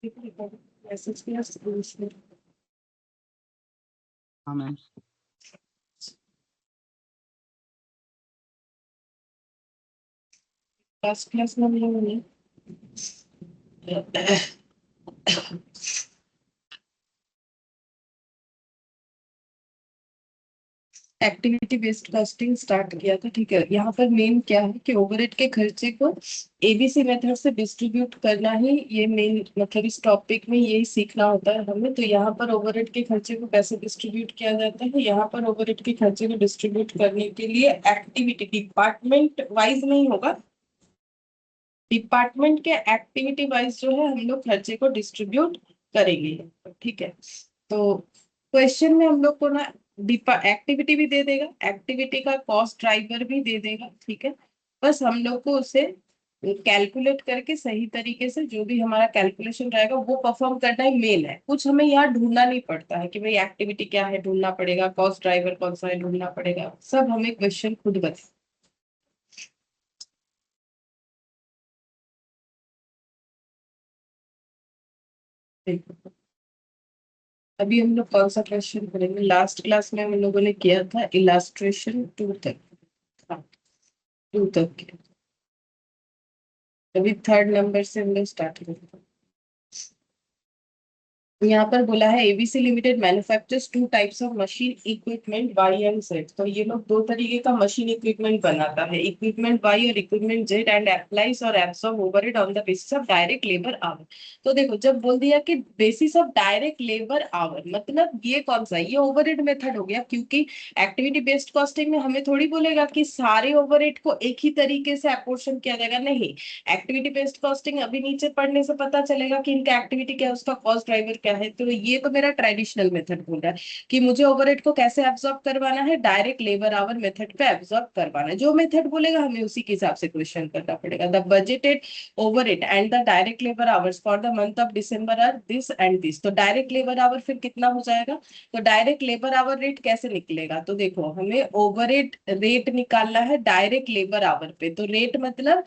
Message किया school से। हाँ मैम। फर्स्ट क्लास में हम लोगों ने एक्टिविटी बेस्ड कॉस्टिंग स्टार्ट किया था। ठीक है, यहाँ पर मेन क्या है कि ओवरहेड के खर्चे को एबीसी मेथड से डिस्ट्रीब्यूट करना ही ये मेन, मतलब इस टॉपिक में यही सीखना होता है हमें। तो यहाँ पर ओवरहेड के खर्चे को कैसे डिस्ट्रीब्यूट किया जाता है, यहाँ पर ओवरहेड के खर्चे को डिस्ट्रीब्यूट करने के लिए एक्टिविटी डिपार्टमेंट वाइज नहीं होगा, डिपार्टमेंट के एक्टिविटी वाइज जो है हम लोग खर्चे को डिस्ट्रीब्यूट करेंगे। ठीक है, तो क्वेश्चन में हम लोग को ना एक्टिविटी भी दे देगा, एक्टिविटी का कॉस्ट ड्राइवर भी दे देगा। ठीक है, बस हम लोग को उसे कैलकुलेट करके सही तरीके से जो भी हमारा कैलकुलेशन रहेगा वो परफॉर्म करना ही मेन है। कुछ हमें यहाँ ढूंढना नहीं पड़ता है कि भाई एक्टिविटी क्या है ढूंढना पड़ेगा, कॉस्ट ड्राइवर कौन सा है ढूंढना पड़ेगा, सब हमें क्वेश्चन खुद बता। अभी हम लोग कौन सा क्वेश्चन करेंगे, लास्ट क्लास में हम लोगों ने किया था इलास्ट्रेशन 2 तक। हाँ, 2 तक किया। अभी 3rd नंबर से हम लोग स्टार्ट करेंगे। यहाँ पर बोला है ABC limited manufactures 2 types of machine equipment Y and Z. तो ये लोग 2 तरीके का मशीन इक्विपमेंट बनाता है, इक्विपमेंट वाई और इक्विपमेंट जेड, एंड अप्लाइज और absorb overhead on the basis of direct labour our. तो देखो जब बोल दिया कि basis of direct labour our, मतलब ये कौन सा, ये ओवरहेड मेथड हो गया। क्योंकि एक्टिविटी बेस्ड कॉस्टिंग में हमें थोड़ी बोलेगा कि सारे ओवरहेड को एक ही तरीके से अपोर्शन किया जाएगा, नहीं। एक्टिविटी बेस्ड कॉस्टिंग अभी नीचे पढ़ने से पता चलेगा कि इनका एक्टिविटी क्या है, उसका कॉस्ट ड्राइवर क्या है। तो ये तो मेरा ट्रेडिशनल मेथड बोल रहा है कि मुझे ओवरहेड को कैसे एब्जॉर्ब करवाना है, डायरेक्ट लेबर आवर मेथड पे एब्जॉर्ब करवाना है। जो मेथड बोलेगा हमें उसी के हिसाब से क्वेश्चन करना पड़ेगा। The budgeted overhead and the direct labour hours for the month of December are this and this. तो डायरेक्ट लेबर आवर फिर कितना हो जाएगा, तो डायरेक्ट लेबर आवर रेट कैसे निकलेगा, तो देखो हमें ओवरहेड रेट निकालना है डायरेक्ट लेबर आवर पे। तो रेट मतलब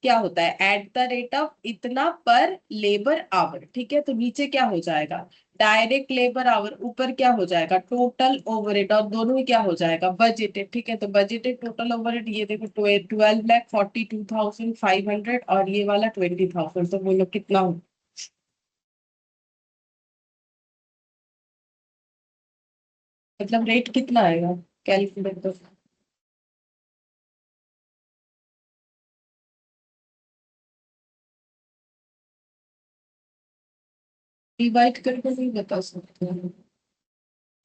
क्या होता है, एट द रेट ऑफ इतना पर लेबर आवर। ठीक है, तो नीचे क्या हो जाएगा डायरेक्ट लेबर आवर, ऊपर क्या हो जाएगा टोटल ओवरहेड, और दोनों ही क्या हो जाएगा बजटेड। ठीक है, तो बजटेड टोटल ओवरहेड ये देखो 12,42,500 और ये वाला 20,000। तो बोलो कितना हो, मतलब रेट कितना आएगा, कैलकुलेट तो डिवाइड करके नहीं बता सकते हैं।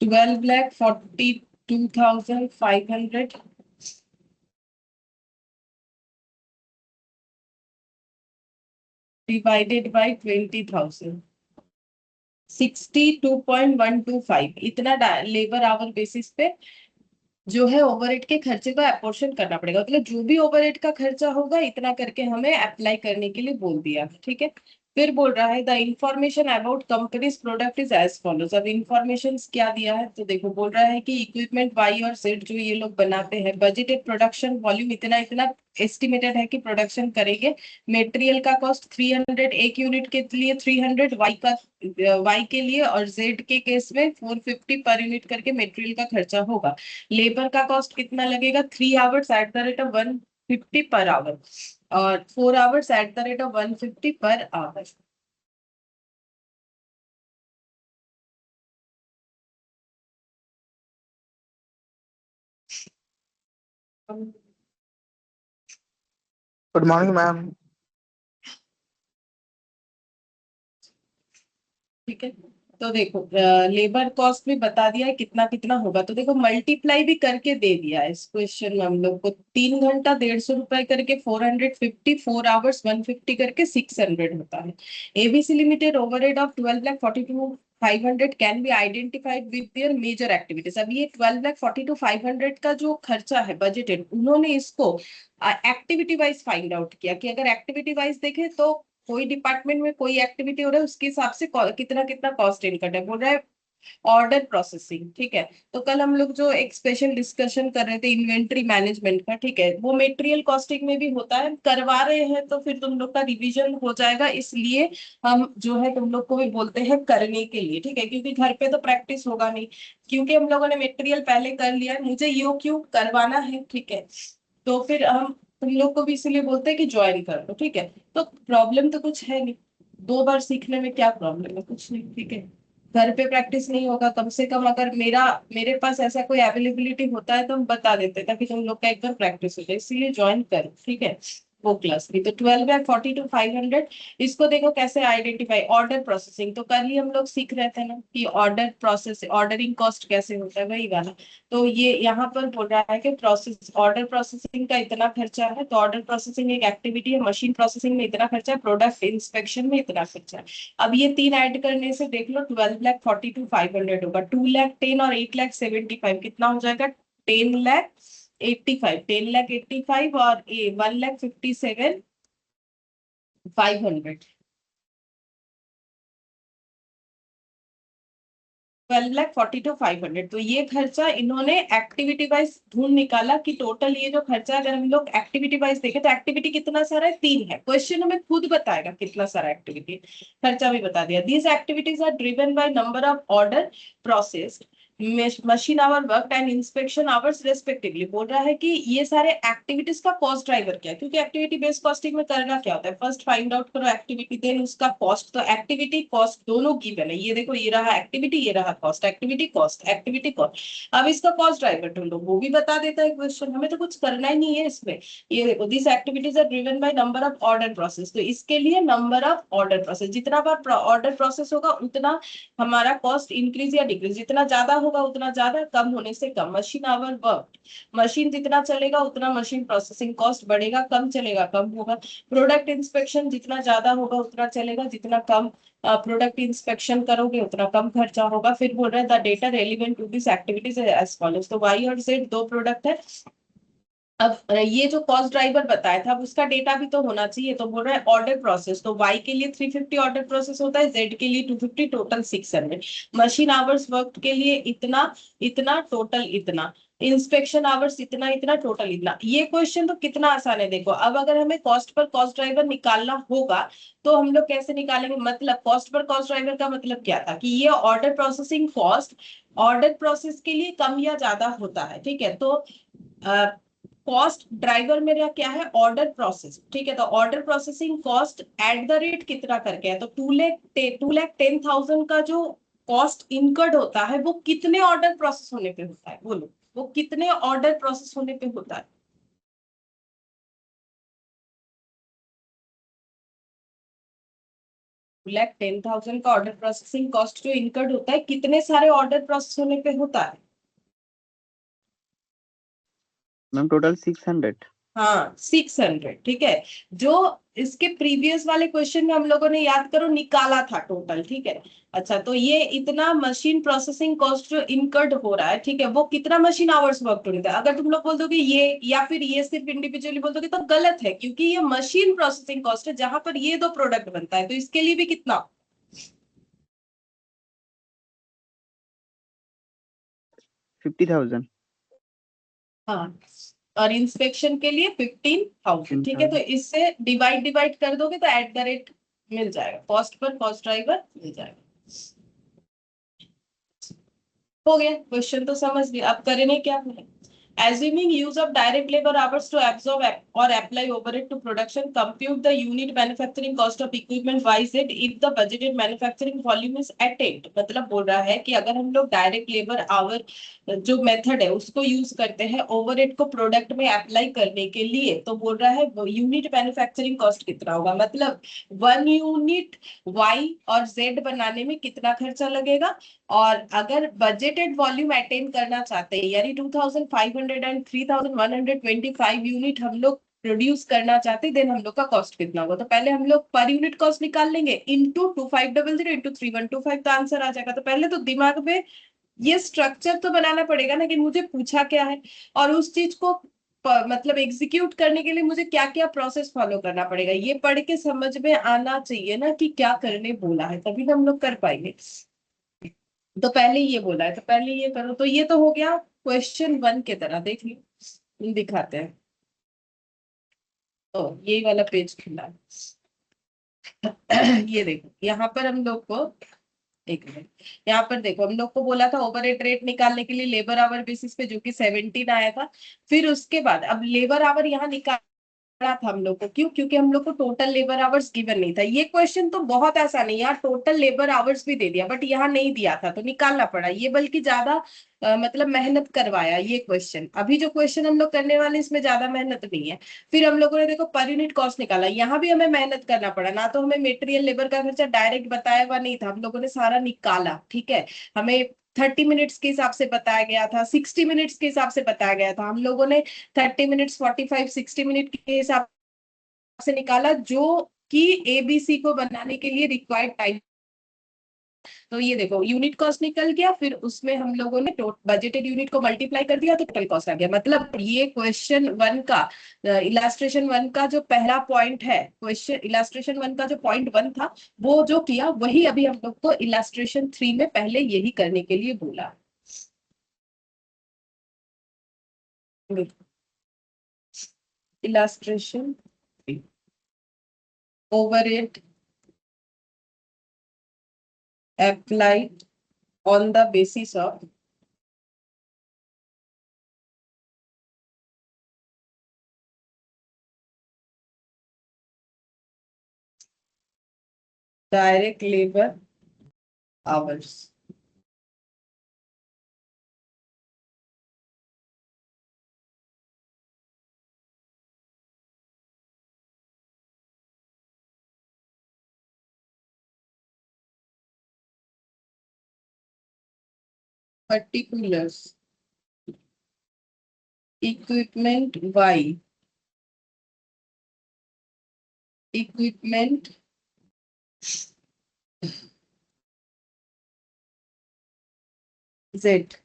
12,42,500 डिवाइडेड बाई 20,000, 62.125 इतना लेबर आवर बेसिस पे जो है ओवरहेड के खर्चे को अपोर्शन करना पड़ेगा। मतलब जो भी ओवरहेड का खर्चा होगा इतना करके हमें अप्लाई करने के लिए बोल दिया। ठीक है, फिर बोल रहा है the information about company's product is as follows. अब इंफॉर्मेशन क्या दिया है, तो देखो बोल रहा है कि इक्विपमेंट वाई और जेड जो ये लोग बनाते हैं, बजटेड प्रोडक्शन वॉल्यूम इतना इतना एस्टिमेटेड है कि प्रोडक्शन करेंगे। मटेरियल का कॉस्ट 300 एक यूनिट के लिए, 300 वाई के लिए, और जेड के केस में 450 पर यूनिट करके मटेरियल का खर्चा होगा। लेबर का कॉस्ट कितना लगेगा, 3 hours at the rate of 150 per hour, और 4 hours at the rate of 150 per hour. Good morning ma'am. ठीक है, तो देखो लेबर कॉस्ट में बता दिया है कितना कितना होगा। तो देखो मल्टीप्लाई भी करके दे दिया है इस क्वेश्चन में हम लोग को, 3 घंटा 150 रुपए करके 450, 4 आवर्स 150 करके 600 होता है। ABC limited overhead of 12,42,500 can be identified with their major activities. अब ये 12,42,500 का जो खर्चा है बजटेड, उन्होंने इसको एक्टिविटी वाइज फाइंड आउट किया कि अगर एक्टिविटी वाइज देखें तो कोई डिपार्टमेंट में कोई एक्टिविटी हो रहा है उसके हिसाब से कितना कितना कॉस्ट इनकट है। बोल रहा है ऑर्डर प्रोसेसिंग, ठीक है। तो कल हम लोग जो एक स्पेशल डिस्कशन कर रहे थे इन्वेंट्री मैनेजमेंट का, ठीक है, वो मटेरियल कॉस्टिंग में भी होता है, करवा रहे हैं तो फिर तुम लोग का रिवीजन हो जाएगा, इसलिए हम जो है तुम लोग को भी बोलते हैं करने के लिए, ठीक है, क्योंकि घर पे तो प्रैक्टिस होगा नहीं, क्योंकि हम लोगों ने मटेरियल पहले कर लिया है, मुझे यो क्यों करवाना है, ठीक है। तो फिर हम तुम लोग को भी इसीलिए बोलते हैं कि ज्वाइन कर लो, ठीक है। तो प्रॉब्लम तो कुछ है नहीं, 2 बार सीखने में क्या प्रॉब्लम है, कुछ नहीं, ठीक है। घर पे प्रैक्टिस नहीं होगा, कम से कम अगर मेरे पास ऐसा कोई अवेलेबिलिटी होता है तो हम बता देते ताकि तुम लोग का एक बार प्रैक्टिस हो जाए, इसीलिए ज्वाइन करो, ठीक है। वो क्लास की तो 12/42 to 500। इसको देखो कैसे आइडेंटिफाई, ऑर्डर प्रोसेसिंग तो कल ही हम लोग सीख रहे थे ना कि ऑर्डर प्रोसेस, ऑर्डरिंग कॉस्ट कैसे होता है, वही वाला। तो ये यहाँ पर बोल रहा है कि प्रोसेस, ऑर्डर प्रोसेसिंग का इतना खर्चा है, तो ऑर्डर प्रोसेसिंग एक एक्टिविटी है, मशीन प्रोसेसिंग में इतना खर्चा है, प्रोडक्ट इंस्पेक्शन में इतना खर्चा है। अब ये 3 ऐड करने से देख लो 12,42,500 होगा, 2,10,000 और 8,75,000 कितना हो जाएगा, 10,85,000, 10,85,000 और 1,57,500, 12,42,500। तो ये खर्चा इन्होंने एक्टिविटी वाइज ढूंढ निकाला कि टोटल ये जो खर्चा, अगर हम लोग एक्टिविटी वाइज देखें तो एक्टिविटी कितना सारा है, 3 है, क्वेश्चन हमें खुद बताएगा कितना सारा एक्टिविटी, खर्चा भी बता दिया। These activities are driven by number of order processed, machine hour work and inspection hours respectively. बोल रहा है कि ये सारे एक्टिविटीज का कॉस्ट ड्राइवर क्या है, क्योंकि एक्टिविटी बेस्ड कॉस्टिंग में करना क्या होता है, फर्स्ट फाइंड आउट करो एक्टिविटी देन उसका कॉस्ट। तो एक्टिविटी कॉस्ट दोनों गिवन है, ये देखो ये रहा एक्टिविटी, ये रहा cost, activity cost, activity cost. अब इसका कॉस्ट ड्राइवर ढूंढो, वो भी बता देता है क्वेश्चन, हमें तो कुछ करना ही नहीं है इसमें। ये देखो this activities are driven by number of order process, तो इसके लिए नंबर ऑफ ऑर्डर प्रोसेस, जितना बार ऑर्डर प्रोसेस होगा उतना हमारा कॉस्ट इंक्रीज या डिक्रीज, जितना ज्यादा होगा उतना ज्यादा, कम होने से कम। मशीन आवर वर्क, मशीन जितना चलेगा उतना मशीन प्रोसेसिंग कॉस्ट बढ़ेगा, कम चलेगा कम होगा। प्रोडक्ट इंस्पेक्शन जितना ज्यादा होगा उतना चलेगा, जितना कम प्रोडक्ट इंस्पेक्शन करोगे उतना कम खर्चा होगा। फिर बोल रहे हैं the data relevant to this activities as follows, तो वाई और जेड दो प्रोडक्ट है। अब ये जो कॉस्ट ड्राइवर बताया था अब उसका डेटा भी तो होना चाहिए, तो बोल रहा है ऑर्डर प्रोसेस, तो y के लिए 350 ऑर्डर प्रोसेस होता है, z के लिए 250, टोटल 600। मशीन आवर्स वर्क के लिए इतना इतना, टोटल इतना। इंस्पेक्शन आवर्स इतना इतना, टोटल इतना। ये क्वेश्चन तो कितना आसान है, देखो अब अगर हमें कॉस्ट पर कॉस्ट ड्राइवर निकालना होगा तो हम लोग कैसे निकालेंगे, मतलब कॉस्ट पर कॉस्ट ड्राइवर का मतलब क्या था कि ये order processing cost order process के लिए कम या ज्यादा होता है, ठीक है। तो कॉस्ट ड्राइवर मेरा क्या है, ऑर्डर प्रोसेस, ठीक है। तो order processing cost at the rate कितना करके है, तो 2,10,000 का जो कॉस्ट इनकर्ड होता है वो कितने ऑर्डर प्रोसेस होने पे होता है, बोलो वो कितने ऑर्डर प्रोसेस होने पे होता है। 2,10,000 का ऑर्डर प्रोसेसिंग कॉस्ट जो इनकर्ड होता है कितने सारे ऑर्डर प्रोसेस होने पे होता है। Ma'am total 600। हाँ 600, ठीक है। जो इसके प्रीवियस वाले क्वेश्चन में हम लोगों ने याद करो निकाला था टोटल, ठीक है। अच्छा तो ये इतना मशीन प्रोसेसिंग कॉस्ट जो इनकर्ड हो रहा है, ठीक है, वो कितना मशीन आवर्स वर्क होता है। अगर तुम लोग बोल दोगे ये या फिर ये सिर्फ इंडिविजुअली बोल दोगे तो गलत है, क्योंकि ये मशीन प्रोसेसिंग कॉस्ट है जहां पर ये दो प्रोडक्ट बनता है, तो इसके लिए भी कितना, 50,000। हाँ, और इंस्पेक्शन के लिए 15,000, ठीक है। तो 15,000। इससे डिवाइड डिवाइड कर दोगे तो एट द रेट मिल जाएगा, कॉस्ट पर कॉस्ट ड्राइवर मिल जाएगा। हो गया, क्वेश्चन तो समझ लिया, अब करने क्या है। Assuming use of direct labor hours to absorb or apply overhead to production, compute the unit manufacturing cost of equipment YZ if the budgeted manufacturing volume is attained। मतलब बोल रहा है कि अगर हम लोग डायरेक्ट लेबर आवर जो method है उसको यूज करते हैं ओवरहेड को प्रोडक्ट में अप्लाई करने के लिए, तो बोल रहा है यूनिट मैन्युफैक्चरिंग कॉस्ट कितना होगा, मतलब 1 यूनिट Y और Z बनाने में कितना खर्चा लगेगा। और अगर बजटेड वॉल्यूम अटेन करना चाहते हैं यानी 2,500 एंड 3,125 यूनिट हम लोग प्रोड्यूस करना चाहते हैं, देन हम लोग का कॉस्ट कितना होगा। तो पहले हम लोग पर यूनिट कॉस्ट निकाल लेंगे इंटू 2,500 इंटू 3,125, तो आंसर आ जाएगा। तो पहले तो दिमाग में ये स्ट्रक्चर तो बनाना पड़ेगा ना कि मुझे पूछा क्या है, और उस चीज को मतलब एग्जीक्यूट करने के लिए मुझे क्या क्या प्रोसेस फॉलो करना पड़ेगा, ये पढ़ के समझ में आना चाहिए ना कि क्या करने बोला है, तभी तो हम लोग कर पाएंगे। तो पहले ये बोला है, तो पहले ये करो। तो ये तो हो गया क्वेश्चन 1 की तरह, देख लो दिखाते हैं। तो ये वाला पेज खुला है। ये देखो यहाँ पर हम लोग को, एक मिनट, यहाँ पर देखो हम लोग को बोला था ओवरहेड रेट निकालने के लिए लेबर आवर बेसिस पे, जो कि 17 आया था। फिर उसके बाद अब लेबर आवर यहाँ निकाल पड़ा था हम लोग को, क्यों? क्योंकि हम लोग को टोटल लेबर आवर्स गिवन नहीं था। ये क्वेश्चन तो बहुत आसान है, यहाँ टोटल लेबर आवर्स भी दे दिया, बट यहाँ नहीं दिया था तो निकालना पड़ा ये, बल्कि ज्यादा मतलब मेहनत करवाया ये क्वेश्चन। अभी जो क्वेश्चन हम लोग करने वाले इसमें ज्यादा मेहनत नहीं है। फिर हम लोगों ने देखो पर यूनिट कॉस्ट निकाला, यहाँ भी हमें मेहनत करना पड़ा ना, तो हमें मेटेरियल लेबर का खर्चा डायरेक्ट बताया हुआ नहीं था, हम लोगों ने सारा निकाला, ठीक है। हमें 30 मिनट्स के हिसाब से बताया गया था, 60 मिनट्स के हिसाब से बताया गया था, हम लोगों ने 30 मिनट्स, 45, 60 मिनट के हिसाब से निकाला, जो कि एबीसी को बनाने के लिए रिक्वायर्ड टाइम। तो ये देखो यूनिट कॉस्ट निकल गया, फिर उसमें हम लोगों ने बजटेड यूनिट को मल्टीप्लाई कर दिया तो टोटल कॉस्ट आ गया। मतलब ये क्वेश्चन 1 का, इलास्ट्रेशन 1 का जो पहला पॉइंट है, क्वेश्चन इलास्ट्रेशन 1 का जो पॉइंट 1 था, वो जो किया वही अभी हम लोग को इलास्ट्रेशन 3 में पहले यही करने के लिए बोला। Illustration overhead applied on the basis of direct labor hours. Particulars equipment Y, equipment Z,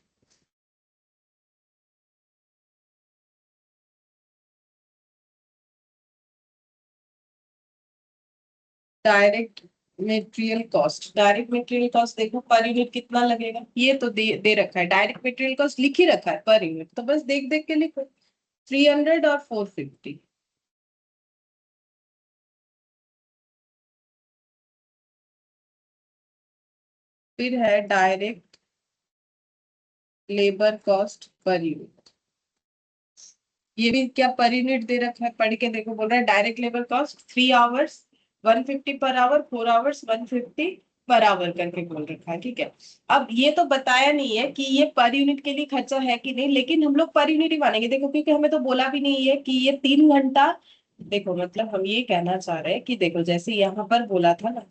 direct material cost. Direct material cost देखो पर यूनिट कितना लगेगा, ये तो दे रखा है, डायरेक्ट मेटेरियल कॉस्ट लिख ही रखा है पर यूनिट, तो बस देख देख के लिखो 300 और 450। फिर है direct labour cost per unit, ये भी क्या पर यूनिट दे रखा है, पढ़ के देखो। बोल रहा है direct labour cost 3 hours 150 per hour, 4 hours 150 per hour करके बोल रखा है, ठीक है। अब ये तो बताया नहीं है कि ये पर यूनिट के लिए खर्चा है कि नहीं, लेकिन हम लोग पर यूनिट ही मानेंगे, देखो क्योंकि हमें तो बोला भी नहीं है कि ये 3 घंटा। देखो मतलब हम ये कहना चाह रहे हैं कि देखो जैसे यहाँ पर बोला था ना,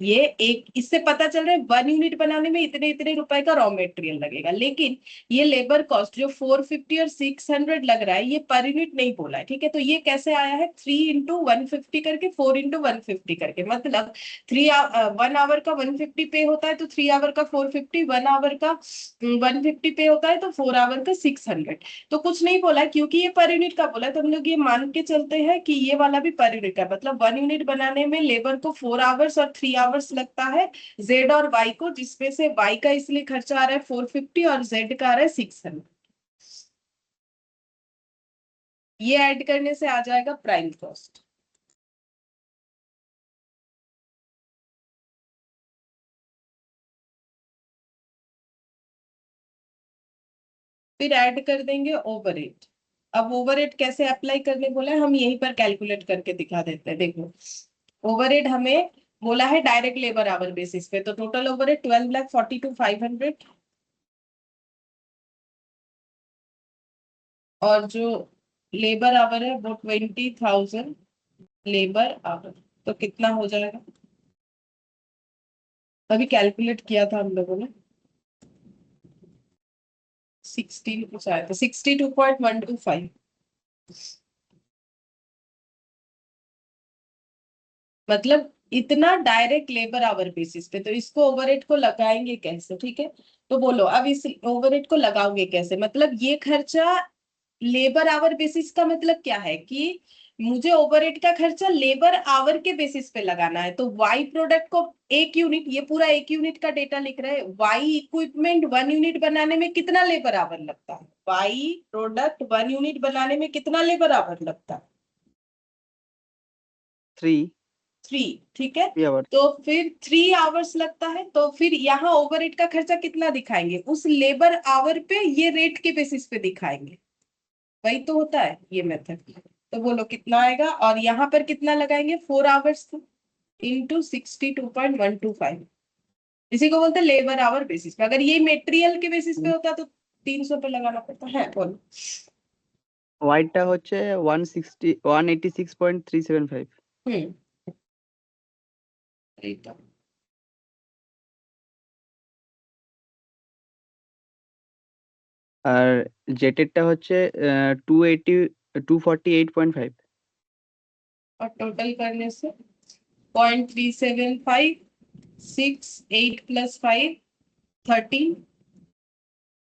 ये एक इससे पता चल रहा है 1 यूनिट बनाने में इतने इतने रुपए का रॉ मेटेरियल लगेगा, लेकिन ये लेबर कॉस्ट जो 450 और 600 लग रहा है, ये पर यूनिट नहीं बोला है, ठीक है। तो ये कैसे आया है 3 × 150 करके, 4 × 150 करके, मतलब 1 आवर का 150 पे होता है तो 3 आवर का 450, 1 आवर का 150 पे होता है तो 4 आवर का 600। तो कुछ नहीं बोला है, क्योंकि ये पर यूनिट का बोला है, तो हम लोग ये मान के चलते हैं कि ये वाला भी पर यूनिट का, मतलब 1 यूनिट बनाने में लेबर को 4 आवर्स और 3 आवर्स लगता है, जेड और वाई को, जिसमें से वाई का इसलिए खर्चा आ रहा है 450 और जेड का आ रहा है 600। ये ऐड करने से आ जाएगा प्राइम कॉस्ट। फिर ऐड कर देंगे ओवरहेड। अब ओवरहेड कैसे अप्लाई करने बोला है, हम यहीं पर कैलकुलेट करके दिखा देते हैं। देखो ओवरहेड हमें बोला है डायरेक्ट लेबर आवर बेसिस पे, तो टोटल ओवरहेड 12,42,500, और जो लेबर आवर है वो 20,000 लेबर आवर। तो कितना हो जाएगा, अभी कैलकुलेट किया था हम लोगों ने, 16 कुछ आया था, 62.125। मतलब इतना डायरेक्ट लेबर आवर बेसिस पे, तो इसको ओवरहेड को लगाएंगे कैसे, ठीक है। तो बोलो अब इस ओवरहेड को लगाओगे कैसे, मतलब ये खर्चा लेबर आवर बेसिस का मतलब क्या है कि मुझे ओवरहेड का खर्चा लेबर आवर के बेसिस पे लगाना है, तो वाई प्रोडक्ट को एक यूनिट, ये पूरा एक यूनिट का डेटा लिख रहे हैं, वाई इक्विपमेंट 1 यूनिट बनाने में कितना लेबर आवर लगता है, वाई प्रोडक्ट 1 यूनिट बनाने में कितना लेबर आवर लगता है, 3 3, ठीक है। 3 hours. तो फिर 3 आवर्स लगता है, तो फिर यहाँ ओवरहेड का खर्चा कितना दिखाएंगे, उस लेबर आवर पे ये रेट के बेसिस पे दिखाएंगे, वही तो होता है ये मेथड। तो बोलो कितना आएगा, और यहाँ पर कितना लगाएंगे, 4 आवर्स इंटू 62.125, इसी को बोलते हैं लेबर आवर बेसिस पे। अगर ये मेटेरियल के बेसिस पे होता तो 300 पे लगाना पड़ता है, बोलो। ওয়াইডটা হচ্ছে 186.375 हम्म, এইটা। আর জেটেরটা হচ্ছে 248.5 और टोटल करने से 0.375, 6, 8 प्लस 5, 13,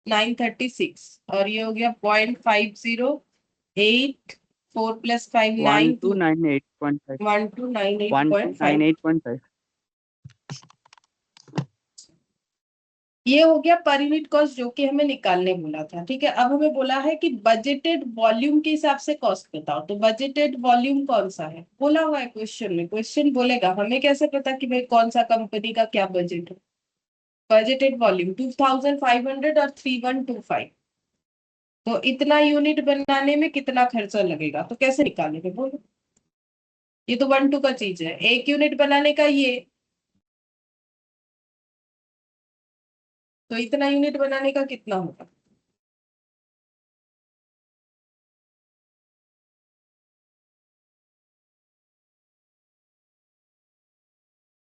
936, और ये हो गया 0.508, 4 प्लस 5, 9, 2, 1298.5 1298.5। 1298.5 ये हो गया पर यूनिट कॉस्ट जो कि हमें निकालने बोला था, ठीक है। अब हमें बोला है कि बजटेड वॉल्यूम के हिसाब से कॉस्ट बताओ, तो बजटेड वॉल्यूम कौन सा है, बोला हुआ है क्वेश्चन में, क्वेश्चन बोलेगा, हमें कैसे पता कि भाई कौन सा कंपनी का क्या बजट है। बजटेड वॉल्यूम 2500 और 3125, तो इतना यूनिट बनाने में कितना खर्चा लगेगा, तो कैसे निकालेंगे बोलो। ये तो 1 2 का चीज है, 1 यूनिट बनाने का ये, तो इतना यूनिट बनाने का कितना होगा।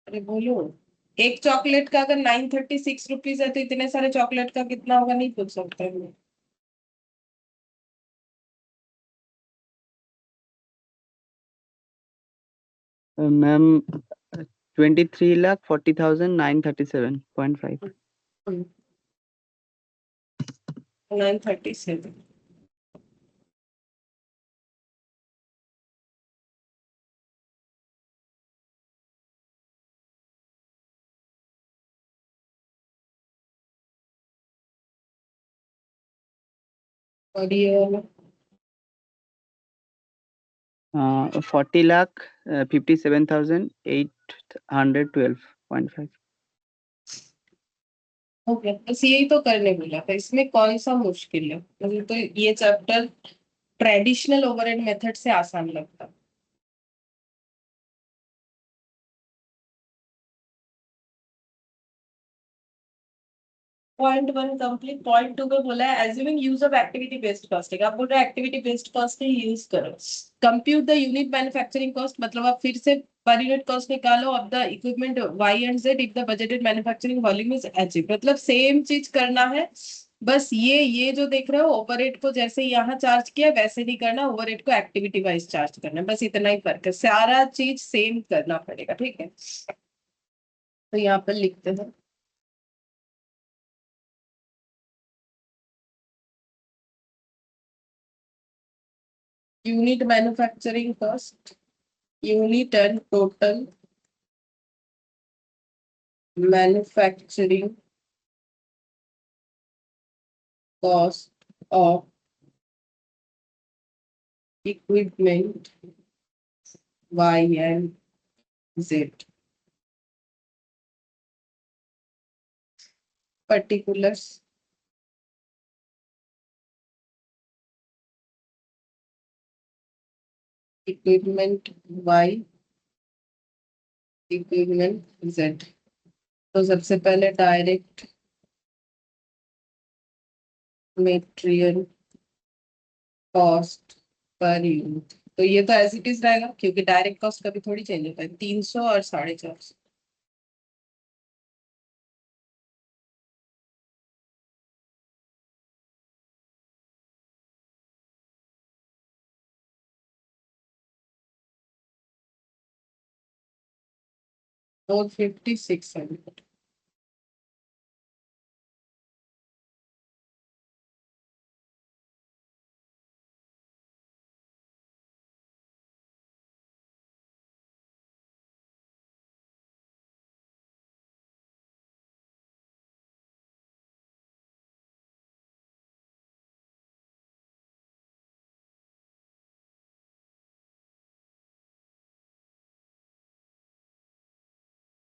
अरे बोलो, एक चॉकलेट का अगर 936 रुपीज है, तो इतने सारे चॉकलेट का कितना होगा, नहीं पूछ सकते हैं। मैम 23,40,937.5 937, और ये 40,57,812.5 हो गया, बस यही तो करने बोला था, इसमें कौन सा मुश्किल है, मुझे तो ये चैप्टर ट्रेडिशनल ओवरहेड मेथड से आसान लगता है। 0.1 कंप्लीट, 0.2 में बोला है assuming use of activity based costing, आप बोल रहे हैं एक्टिविटी बेस्ड कॉस्टिंग यूज करो। Compute the unit manufacturing cost, मतलब आप फिर से पर यूनिट कॉस्ट निकालो of the equipment Y and Z if the budgeted manufacturing volume is achieve, मतलब सेम चीज करना है। बस ये जो देख रहे हो ओवरहेड को जैसे यहाँ चार्ज किया वैसे नहीं करना, ओवरहेड को एक्टिविटी वाइज चार्ज करना है, बस इतना ही फर्क है, सारा चीज सेम करना पड़ेगा, ठीक है। तो यहाँ पर लिखते हैं unit manufacturing cost, unit and total manufacturing cost of equipment Y and Z, particulars equipment Y, equipment Z. तो सबसे पहले direct material cost per unit, तो ये तो एज इट इज रहेगा क्योंकि डायरेक्ट कॉस्ट कभी थोड़ी चेंज होता है, 300 और 450। और 5600,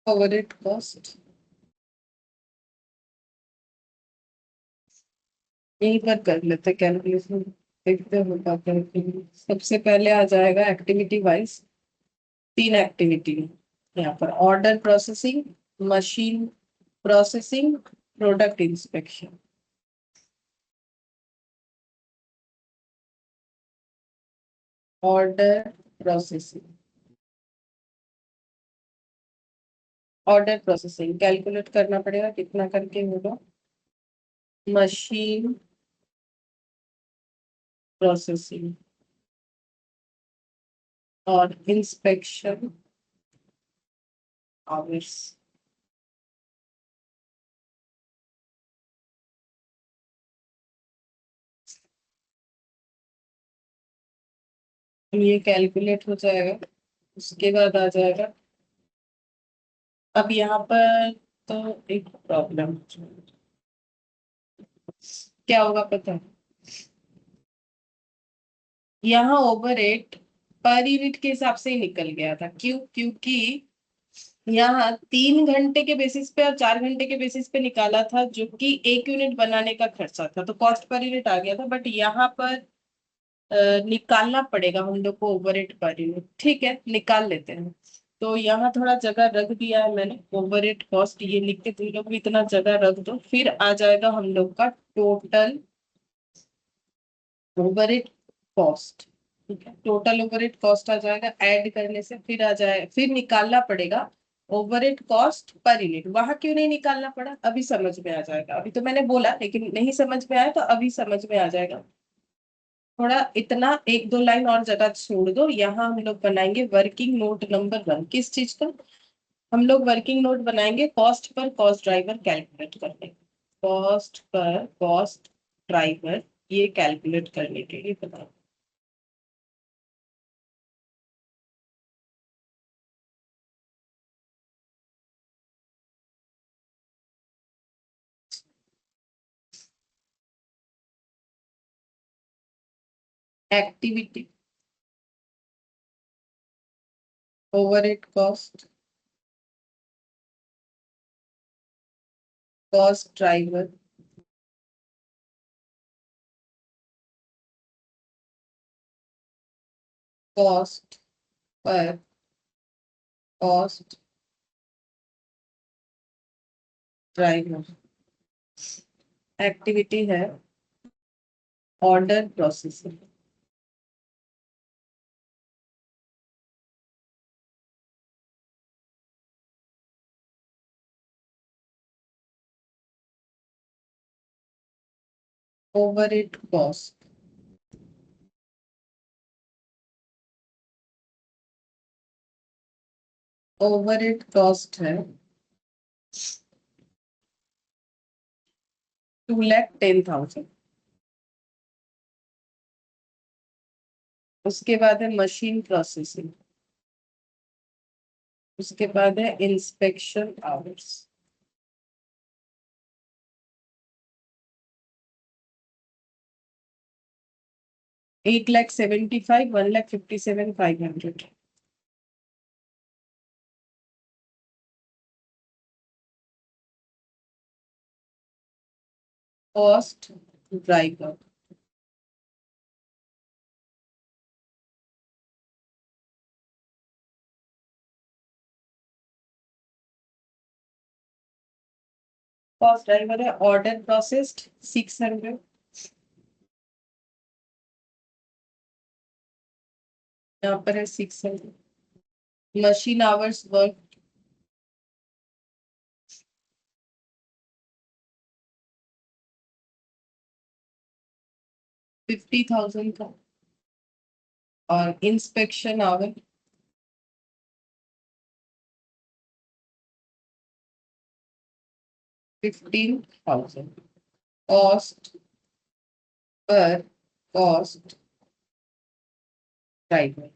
ओवरहेड कॉस्ट यहीं पर कर लेते कैलकुलेशन, देखते हो पाते हैं। सबसे पहले आ जाएगा एक्टिविटी वाइज, 3 एक्टिविटी यहाँ पर, order processing, machine processing, product inspection. Order processing, order processing calculate करना पड़ेगा कितना करके होगा। मशीन प्रोसेसिंग और इंस्पेक्शन आवर्स। ये कैलकुलेट हो जाएगा, उसके बाद आ जाएगा। अब यहाँ पर तो एक प्रॉब्लम क्या होगा पता है, यहाँ ओवरहेड पर यूनिट के हिसाब से ही निकल गया था। क्यों? क्योंकि यहाँ 3 घंटे के बेसिस पे और 4 घंटे के बेसिस पे निकाला था, जो कि 1 यूनिट बनाने का खर्चा था, तो कॉस्ट पर यूनिट आ गया था। बट यहाँ पर निकालना पड़ेगा हम लोग को ओवरहेड पर यूनिट। ठीक है, निकाल लेते हैं। तो यहाँ थोड़ा जगह रख दिया है मैंने, ओवरहेड कॉस्ट ये लिख के तुम लोग भी इतना जगह रख दो। फिर आ जाएगा हम लोग का टोटल ओवरहेड कॉस्ट। ठीक है, टोटल ओवरहेड कॉस्ट आ जाएगा, ऐड करने से फिर आ जाए, फिर निकालना पड़ेगा ओवरहेड कॉस्ट पर यूनिट। वहां क्यों नहीं निकालना पड़ा, अभी समझ में आ जाएगा। अभी तो मैंने बोला लेकिन नहीं समझ में आया, तो अभी समझ में आ जाएगा। थोड़ा इतना 1-2 लाइन और जगह छोड़ दो, यहाँ हम लोग बनाएंगे वर्किंग नोट नंबर 1। किस चीज का? हम लोग वर्किंग नोट बनाएंगे cost per cost driver calculate करने, कॉस्ट पर कॉस्ट ड्राइवर ये कैलकुलेट करने के लिए बना। Activity, overhead cost, cost driver, cost per cost driver. Activity है order processing. Overhead cost, overhead cost है 2,10,000। उसके बाद है मशीन प्रोसेसिंग, उसके बाद है inspection hours. 8,75,000, 1,57,500। Cost driver, cost driver है ऑर्डर प्रोसेस्ड 600। यहाँ पर है 600। मशीन आवर्स वर्क 50,000 का, और inspection hour 15,000। Cost per cost driver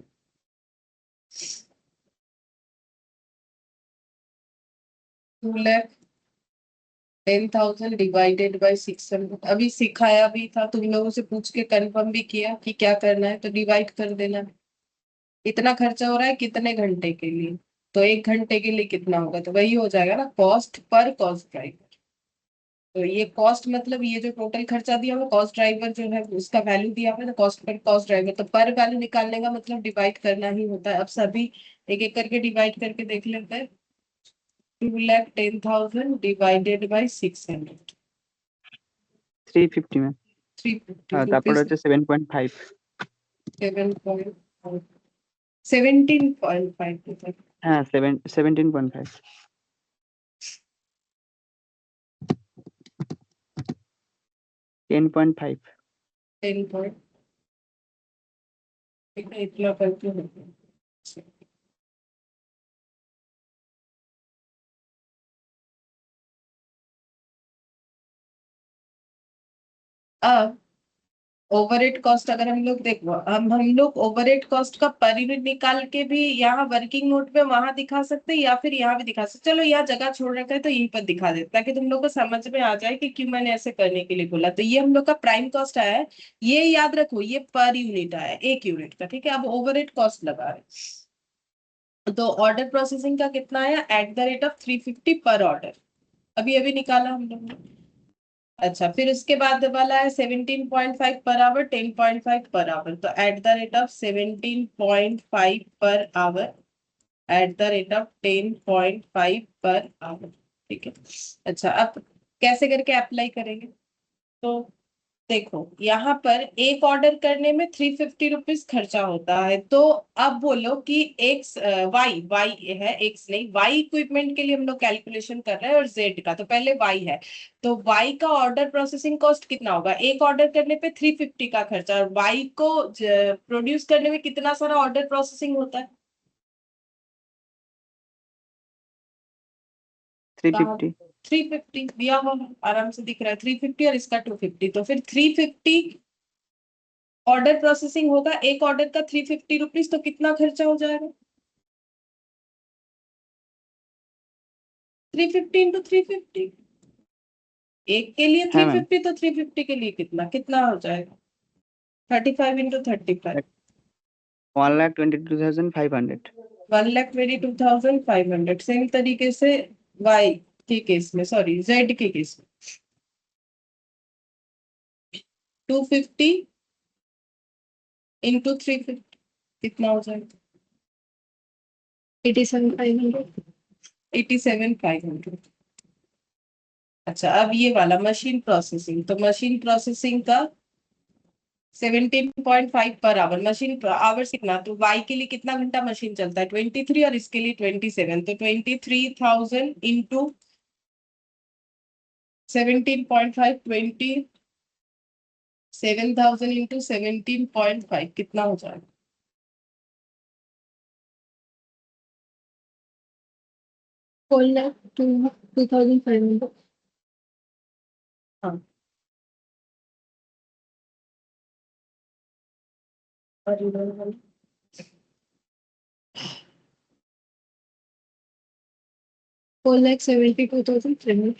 2,10,000 divided by 600। अभी सिखाया भी था, तुम लोगों से पूछ के कंफर्म भी किया कि क्या करना है, तो डिवाइड कर देना। इतना खर्चा हो रहा है कितने घंटे के लिए? तो 1 घंटे के लिए कितना होगा, तो वही हो जाएगा ना, कॉस्ट पर कॉस्ट ड्राइवर। तो ये कॉस्ट मतलब ये जो टोटल खर्चा दिया हुआ कॉस्ट ड्राइवर जो है उसका वैल्यू दिया हुआ है, तो कॉस्ट पर कॉस्ट ड्राइवर, तो पर वैल्यू निकालने का मतलब डिवाइड करना ही होता है। अब सभी एक एक करके डिवाइड करके देख लेते हैं। 2,10,000 डिवाइडेड बाई 600, 350 ম্যাম। 350 তারপরে रुपीज। হচ্ছে 7.5। 7.5, 17.5। হ্যাঁ 17.5। 10.5। 10 पॉइंट, इतना करके होगा। अब ओवरहेड कॉस्ट अगर हम लोग देखो, हम लोग ओवरहेड कॉस्ट का पर यूनिट निकाल के भी यहाँ वर्किंग नोट में वहां दिखा सकते हैं या फिर यहाँ भी दिखा सकते, चलो यहाँ जगह छोड़ रखा है तो यहीं पर दिखा देते ताकि तुम लोग को समझ में आ जाए कि क्यों मैंने ऐसे करने के लिए बोला। तो ये हम लोग का प्राइम कॉस्ट आया है, ये याद रखो ये पर यूनिट आया है, 1 यूनिट का, ठीक है। अब ओवरहेड कॉस्ट लगा रहे हैं। तो ऑर्डर प्रोसेसिंग का कितना आया, @350 पर ऑर्डर, अभी अभी निकाला हम लोग ने। अच्छा, फिर उसके बाद वाला है 17.5 पर आवर, 10.5 पर आवर, तो @17.5 पर आवर, @10.5 पर आवर, ठीक है। अच्छा, अब कैसे करके अप्लाई करेंगे, तो देखो यहाँ पर एक ऑर्डर करने में 350 रुपीज खर्चा होता है, तो अब बोलो कि एक्स वाई, वाई है एक्स नहीं, वाई इक्विपमेंट के लिए हम लोग कैलकुलेशन कर रहे हैं और जेड का, तो पहले वाई है। तो वाई का ऑर्डर प्रोसेसिंग कॉस्ट कितना होगा, एक ऑर्डर करने पे 350 का खर्चा, और वाई को प्रोड्यूस करने में कितना सारा ऑर्डर प्रोसेसिंग होता है, 350। 350 दिया हुआ है, आराम से दिख रहा है 350, और इसका 250, तो फिर 350 ऑर्डर प्रोसेसिंग होगा, एक ऑर्डर का 350 रुपीज, तो कितना खर्चा हो जाएगा, 350 × 350, एक के लिए थ्री হ্যাঁ ম্যাম। फिफ्टी तो 350 के लिए कितना कितना हो जाएगा, 35 × 35, 1,22,500। 1,22,500। सेम तरीके से वाई के केस में, सॉरी जेड के केस में 250 × 350 कितना हो जाएगा, 87,500, 87,500। अच्छा, अब ये वाला मशीन प्रोसेसिंग, तो मशीन प्रोसेसिंग का 17.5 पर आवर, मशीन आवर्स कितना, तो वाई के लिए कितना घंटा मशीन चलता है 23, और इसके लिए 27, तो 23,000 इंटू 17.5, 27,000 इंटू 17.5 कितना हो जाएगा, 4,02,500. हाँ। और इधर 4,72,300.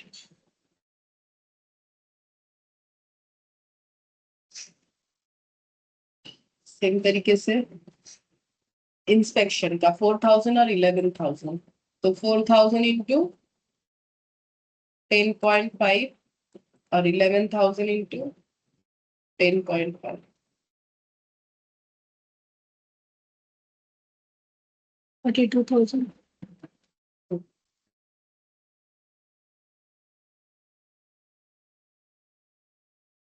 सेम तरीके से इंस्पेक्शन का 4,000 और 11,000, तो 4,000 इंटू 10.5 और 11,000 इंटू 10.5, 42,000.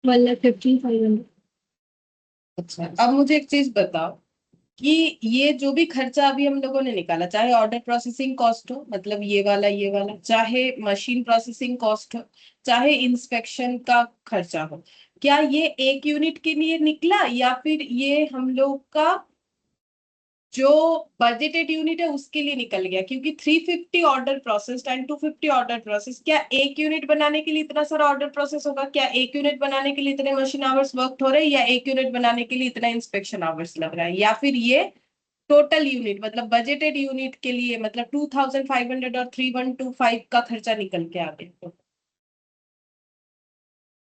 1,15,500. अच्छा, अब मुझे एक चीज बताओ कि ये जो भी खर्चा अभी हम लोगों ने निकाला, चाहे ऑर्डर प्रोसेसिंग कॉस्ट हो, मतलब ये वाला, चाहे मशीन प्रोसेसिंग कॉस्ट हो, चाहे इंस्पेक्शन का खर्चा हो, क्या ये एक यूनिट के लिए निकला या फिर ये हम लोग का जो बजटेड यूनिट है उसके लिए निकल गया, क्योंकि 350 order process and 250 order process, क्या एक यूनिट बनाने के लिए इतना सारा ऑर्डर प्रोसेस होगा, क्या एक यूनिट बनाने के लिए इतने मशीन आवर्स वर्क हो रहे हैं, या एक यूनिट बनाने के लिए इतना इंस्पेक्शन आवर्स लग रहा है, या फिर ये टोटल यूनिट मतलब बजटेड यूनिट के लिए, मतलब 2,500 और 3,125 का खर्चा निकल के आ गया, तो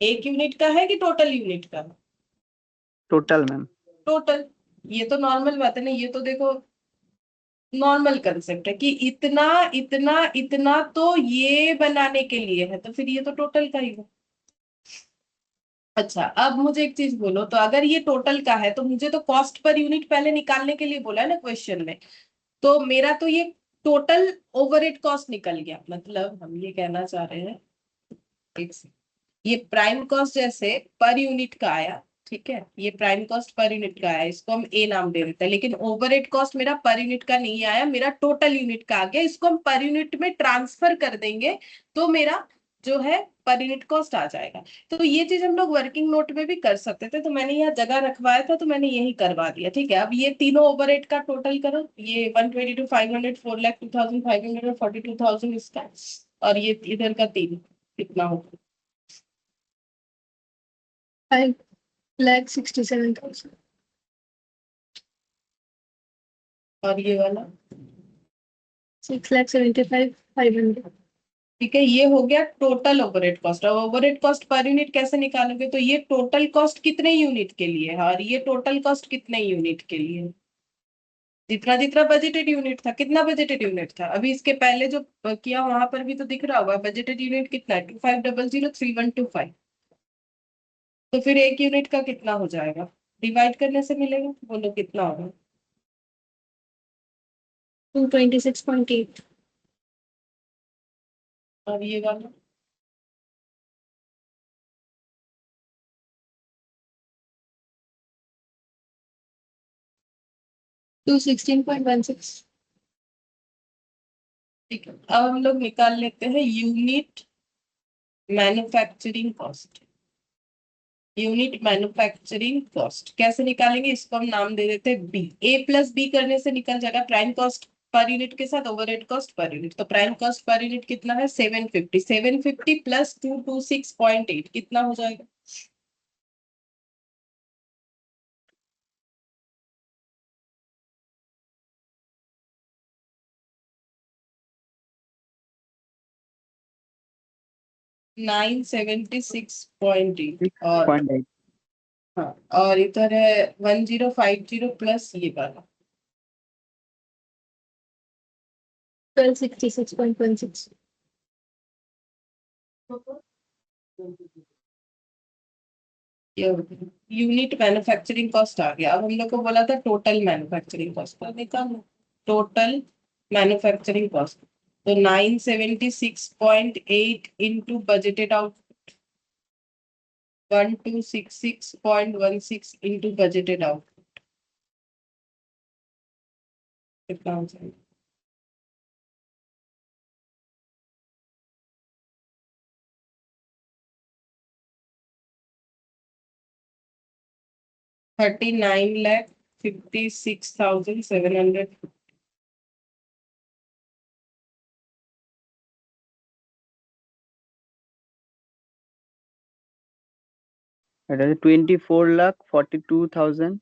एक यूनिट का है कि टोटल यूनिट का, টোটাল ম্যাম। टोटल। ये तो नॉर्मल बात है ना, ये तो देखो नॉर्मल कंसेप्ट है कि इतना इतना इतना तो ये बनाने के लिए है, तो फिर ये तो टोटल का ही है। अच्छा, अब मुझे एक चीज बोलो, तो अगर ये टोटल का है तो मुझे तो कॉस्ट पर यूनिट पहले निकालने के लिए बोला है ना क्वेश्चन में। तो मेरा तो ये टोटल ओवरहेड कॉस्ट निकल गया, मतलब हम ये कहना चाह रहे हैं, एक सेकंड, ये प्राइम कॉस्ट जैसे पर यूनिट का आया, ठीक है, ये प्राइम कॉस्ट पर यूनिट का आया, इसको हम ए नाम दे देते हैं, लेकिन ओवरहेड कॉस्ट मेरा पर यूनिट का नहीं आया, मेरा टोटल यूनिट का आ गया, इसको हम पर यूनिट में ट्रांसफर कर देंगे, तो मेरा जो है पर यूनिट कॉस्ट आ जाएगा। तो ये चीज हम लोग वर्किंग नोट में भी कर सकते थे, तो मैंने यहाँ जगह रखवाया था, तो मैंने यही करवा दिया, ठीक है। अब ये तीनों ओवरहेड का टोटल करो, ये 122, 500, 4,02,500 और 42,000 इसका, और ये इधर का तीन कितना होगा? 5,67,000. और ये वाला? 6,75,500. ठीक है, ये हो गया टोटल ओवरहेड कॉस्ट। और ओवरहेड कॉस्ट पर यूनिट कैसे निकालोगे, तो ये टोटल कॉस्ट कितने यूनिट के लिए है और ये टोटल कॉस्ट कितने यूनिट के लिए है? जितना जितना बजटेड यूनिट था, कितना बजटेड यूनिट था अभी इसके पहले जो किया वहां पर भी तो दिख रहा होगा, बजटेड यूनिट कितना है, 25003125। तो फिर एक यूनिट का कितना हो जाएगा, डिवाइड करने से मिलेगा, बोलो कितना होगा? 226.8. और ये वाला? 216.16. ठीक है, अब हम लोग निकाल लेते हैं unit manufacturing cost. Unit manufacturing cost कैसे निकालेंगे, इसको हम नाम दे देते हैं बी। ए प्लस बी करने से निकल जाएगा प्राइम कॉस्ट पर यूनिट के साथ ओवरहेड कॉस्ट पर यूनिट। तो प्राइम कॉस्ट पर यूनिट कितना है, 750, 750 प्लस 226.8 कितना हो जाएगा? नाइन 76.8। और 6.8. हाँ, और इधर है 1050 प्लस ये वाला 1266.16. ये यूनिट मैन्युफैक्चरिंग कॉस्ट आ गया। अब हम लोग को बोला था टोटल मैन्युफैक्चरिंग कॉस्ट का निकालना, टोटल मैन्युफैक्चरिंग कॉस्ट। तो 976.8 into budgeted out 1266.16 into budgeted out कितना हो जाएगा? 39,56,700। 24,42,000.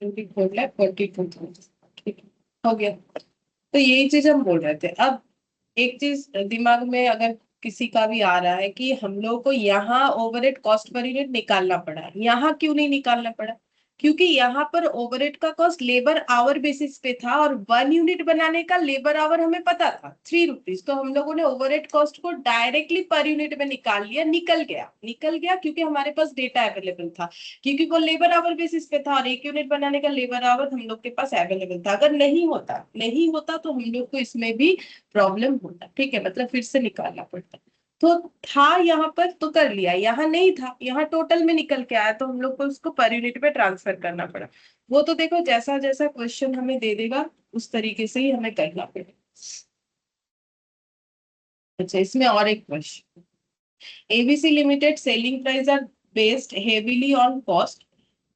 24,42,000, ठीक है, हो गया। तो यही चीज हम बोल रहे थे। अब एक चीज दिमाग में अगर किसी का भी आ रहा है कि हम लोग को यहाँ ओवरहेड कॉस्ट पर यूनिट निकालना पड़ा है, यहाँ क्यों नहीं निकालना पड़ा? क्योंकि यहाँ पर ओवरहेड का कॉस्ट लेबर आवर बेसिस पे था, और 1 यूनिट बनाने का लेबर आवर हमें पता था 3 रुपीज, तो हम लोगों ने ओवरहेड कॉस्ट को डायरेक्टली पर यूनिट में निकाल लिया, निकल गया क्योंकि हमारे पास डेटा अवेलेबल था, क्योंकि वो लेबर आवर बेसिस पे था और 1 यूनिट बनाने का लेबर आवर हम लोग के पास अवेलेबल था। अगर नहीं होता तो हम लोग को इसमें भी प्रॉब्लम होता, ठीक है, मतलब फिर से निकालना पड़ता। तो था यहाँ पर तो कर लिया, यहाँ नहीं था, यहाँ टोटल में निकल के आया, तो हम लोग को उसको पर यूनिट में ट्रांसफर करना पड़ा। वो तो देखो जैसा जैसा क्वेश्चन हमें दे देगा उस तरीके से ही हमें करना पड़ेगा। अच्छा, इसमें और एक question, ABC Limited selling price are based heavily on cost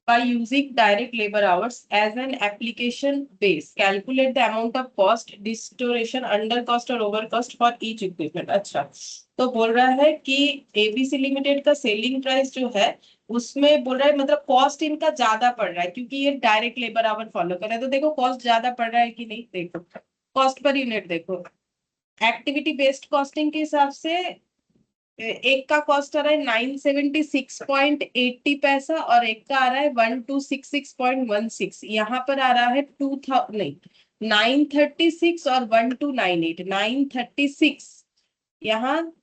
by using direct labor hours as an application base. Calculate the amount of cost, distortion, under cost और over cost for each equipment. अच्छा, तो बोल रहा है कि ABC Limited का selling price जो है उसमें बोल रहा है मतलब कॉस्ट इनका ज्यादा पड़ रहा है क्योंकि ये डायरेक्ट लेबर आवर फॉलो कर रहा है। तो देखो कॉस्ट ज्यादा पड़ रहा है कि नहीं, देखो कॉस्ट पर यूनिट देखो, एक्टिविटी बेस्ड कॉस्टिंग के हिसाब से एक का कॉस्ट आ रहा है 976.80 पैसा और एक का आ रहा है 1266.16। यहाँ पर आ रहा है 2000 नहीं 936 और 1298। 936 यहाँ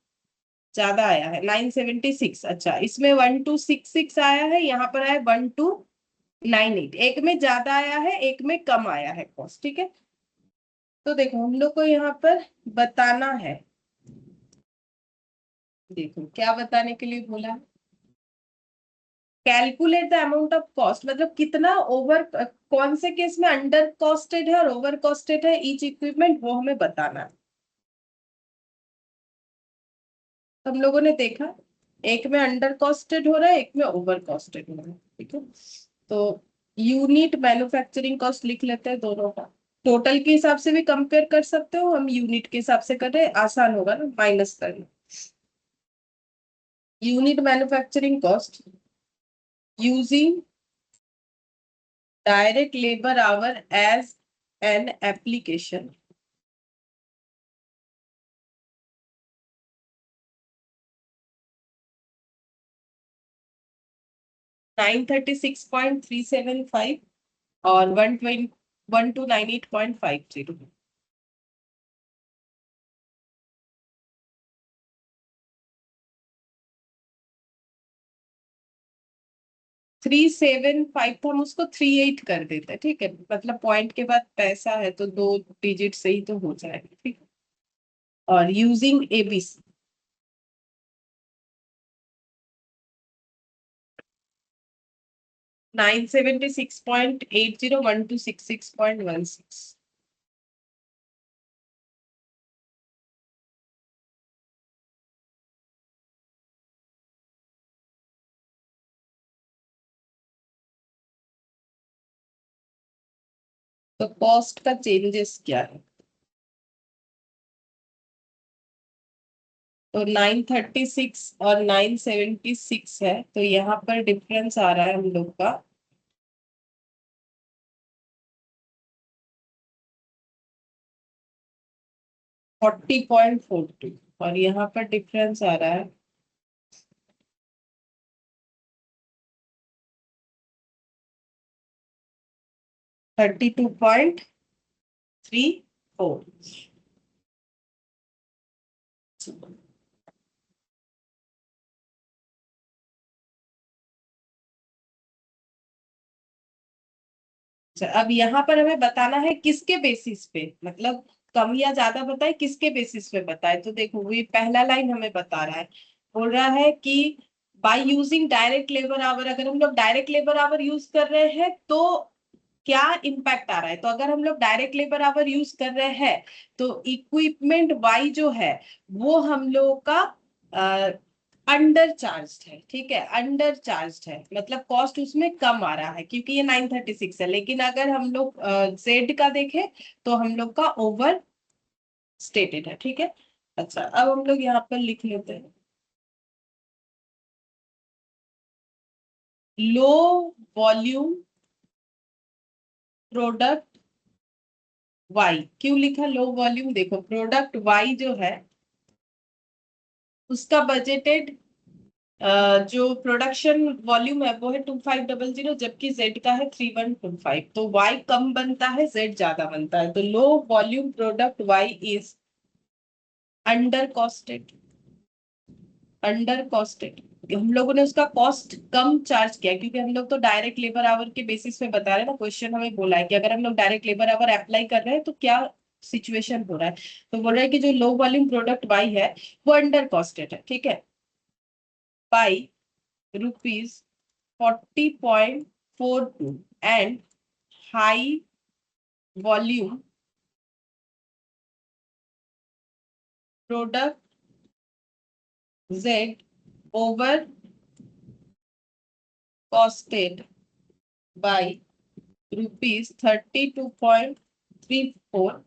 ज्यादा आया है 976। अच्छा, इसमें 1266 आया है, यहाँ पर आया 1298। एक में ज्यादा आया है, एक में कम आया है कॉस्ट। ठीक है, तो देखो हम लोग को यहाँ पर बताना है। देखो क्या बताने के लिए बोला है, calculate the amount of cost, मतलब कितना ओवर, कौन से केस में अंडर कॉस्टेड है और ओवर कॉस्टेड है ईच इक्विपमेंट, वो हमें बताना है। तो हम लोगों ने देखा एक में अंडर कॉस्टेड हो रहा है, एक में ओवर कॉस्टेड हो रहा है। ठीक है, तो यूनिट मैन्युफैक्चरिंग कॉस्ट लिख लेते हैं दोनों का। टोटल के हिसाब से भी कंपेयर कर सकते हो, हम यूनिट के हिसाब से कर रहे हैं, आसान होगा ना माइनस करना। Unit manufacturing cost using direct labor hour as an application. $936.375 और 1298.50। थ्री सेवन फाइव तो हम उसको 38 कर देते हैं। ठीक है, मतलब पॉइंट के बाद पैसा है तो 2 डिजिट से ही तो हो जाएगा। ठीक है, और यूजिंग एबीसी 976.80 1266.16। तो कॉस्ट का चेंजेस क्या है, तो 936 और 976 है, तो यहाँ पर डिफरेंस आ रहा है हम लोग का 40.42 और यहाँ पर डिफरेंस आ रहा है 32.34। अब यहाँ पर हमें बताना है किसके बेसिस पे, मतलब कम या ज्यादा बताए किसके बेसिस पे बताए। तो देखो ये पहला लाइन हमें बता रहा है, बोल रहा है कि by using direct labour our, अगर हम लोग डायरेक्ट लेबर आवर यूज कर रहे हैं तो क्या इम्पैक्ट आ रहा है। तो अगर हम लोग डायरेक्ट लेबर आवर यूज कर रहे हैं तो इक्विपमेंट वाई जो है वो हम लोगों का अंडर चार्ज है। ठीक है, अंडर चार्ज है, मतलब कॉस्ट उसमें कम आ रहा है क्योंकि ये 936 है। लेकिन अगर हम लोग जेड का देखें तो हम लोग का ओवर स्टेटेड है। ठीक है, अच्छा अब हम लोग यहाँ पर लिख लेते हैं लो वॉल्यूम प्रोडक्ट वाई। क्यों लिखा लो वॉल्यूम, देखो प्रोडक्ट वाई जो है उसका बजटेड जो प्रोडक्शन वॉल्यूम है वो है 2500, जबकि जेड का है 3125। तो वाई कम बनता है, जेड ज्यादा बनता है। तो low volume product Y is under costed. Under costed, हम लोगों ने उसका कॉस्ट कम चार्ज किया क्योंकि हम लोग तो डायरेक्ट लेबर आवर के बेसिस पे बता रहे हैं ना। क्वेश्चन हमें बोला है कि अगर हम लोग डायरेक्ट लेबर आवर अप्लाई कर रहे हैं तो क्या सिचुएशन हो रहा है। तो बोल रहा है कि जो लो वॉल्यूम प्रोडक्ट वाई है वो अंडर कॉस्टेड है। ठीक है, by rupees 40.42 and high volume product Z over costed by rupees 32.34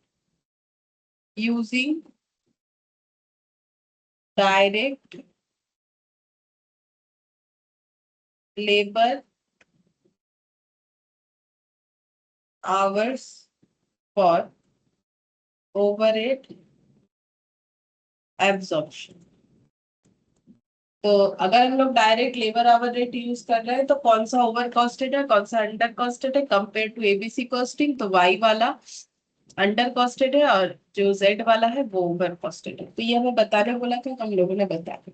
using direct labor hours for overhead absorption। तो अगर हम लोग direct labour hour rate use कर रहे हैं तो कौन सा ओवर कॉस्टेड है, कौन सा अंडर कॉस्टेड है कंपेयर टू एबीसी कॉस्टिंग, तो वाई वाला अंडर कॉस्टेड है और जो जेड वाला है वो ओवर कॉस्टेड है। तो ये हमें बताने बोला था, हम लोगों ने बताया।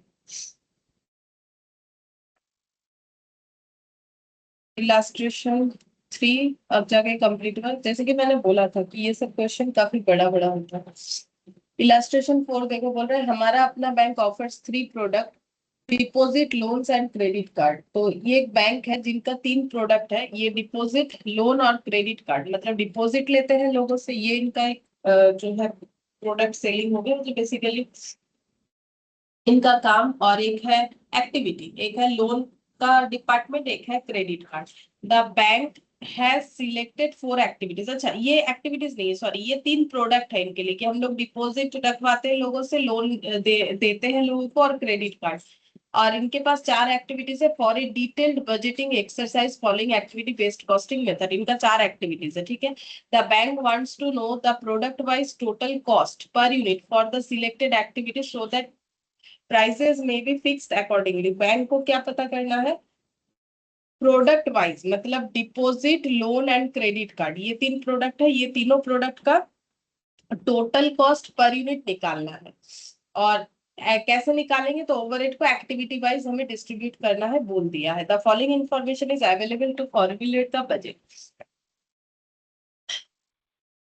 इलास्ट्रेशन 3 अब जाके कंप्लीट हुआ। जैसे कि मैंने बोला था कि ये सब क्वेश्चन काफी बड़ा बड़ा होता है। इलास्ट्रेशन 4 देखो, बोल रहे हैं हमारा अपना bank offers 3 product, deposit, loans and credit card. तो ये एक बैंक है जिनका 3 प्रोडक्ट है, ये डिपॉजिट, लोन और क्रेडिट कार्ड। मतलब डिपॉजिट लेते हैं लोगों से, ये इनका एक जो है प्रोडक्ट सेलिंग हो गया, जो बेसिकली इनका काम। और एक है एक्टिविटी, एक है लोन का डिपार्टमेंट, एक है credit card. The bank has selected 4 activities. अच्छा, ये एक्टिविटीज नहीं है, सॉरी, ये 3 प्रोडक्ट है इनके लिए कि हम लोग डिपॉजिट रखवाते हैं लोगों से, लोन देते हैं लोगों को, और क्रेडिट कार्ड। और इनके पास 4 एक्टिविटीज है। For a detailed budgeting exercise following activity based costing method, इनका 4 एक्टिविटीज है, ठीक है। The bank wants to know the product wise total cost per unit for the selected activity so that prices may be fixed accordingly. Bank को क्या पता करना है, product wise, मतलब deposit, loan and credit card, ये 3 product है, ये तीनों प्रोडक्ट का टोटल कॉस्ट पर यूनिट निकालना है। और कैसे निकालेंगे, तो ओवरहेड को एक्टिविटी वाइज हमें डिस्ट्रीब्यूट करना है, बोल दिया है। The following information is available to formulate the budget.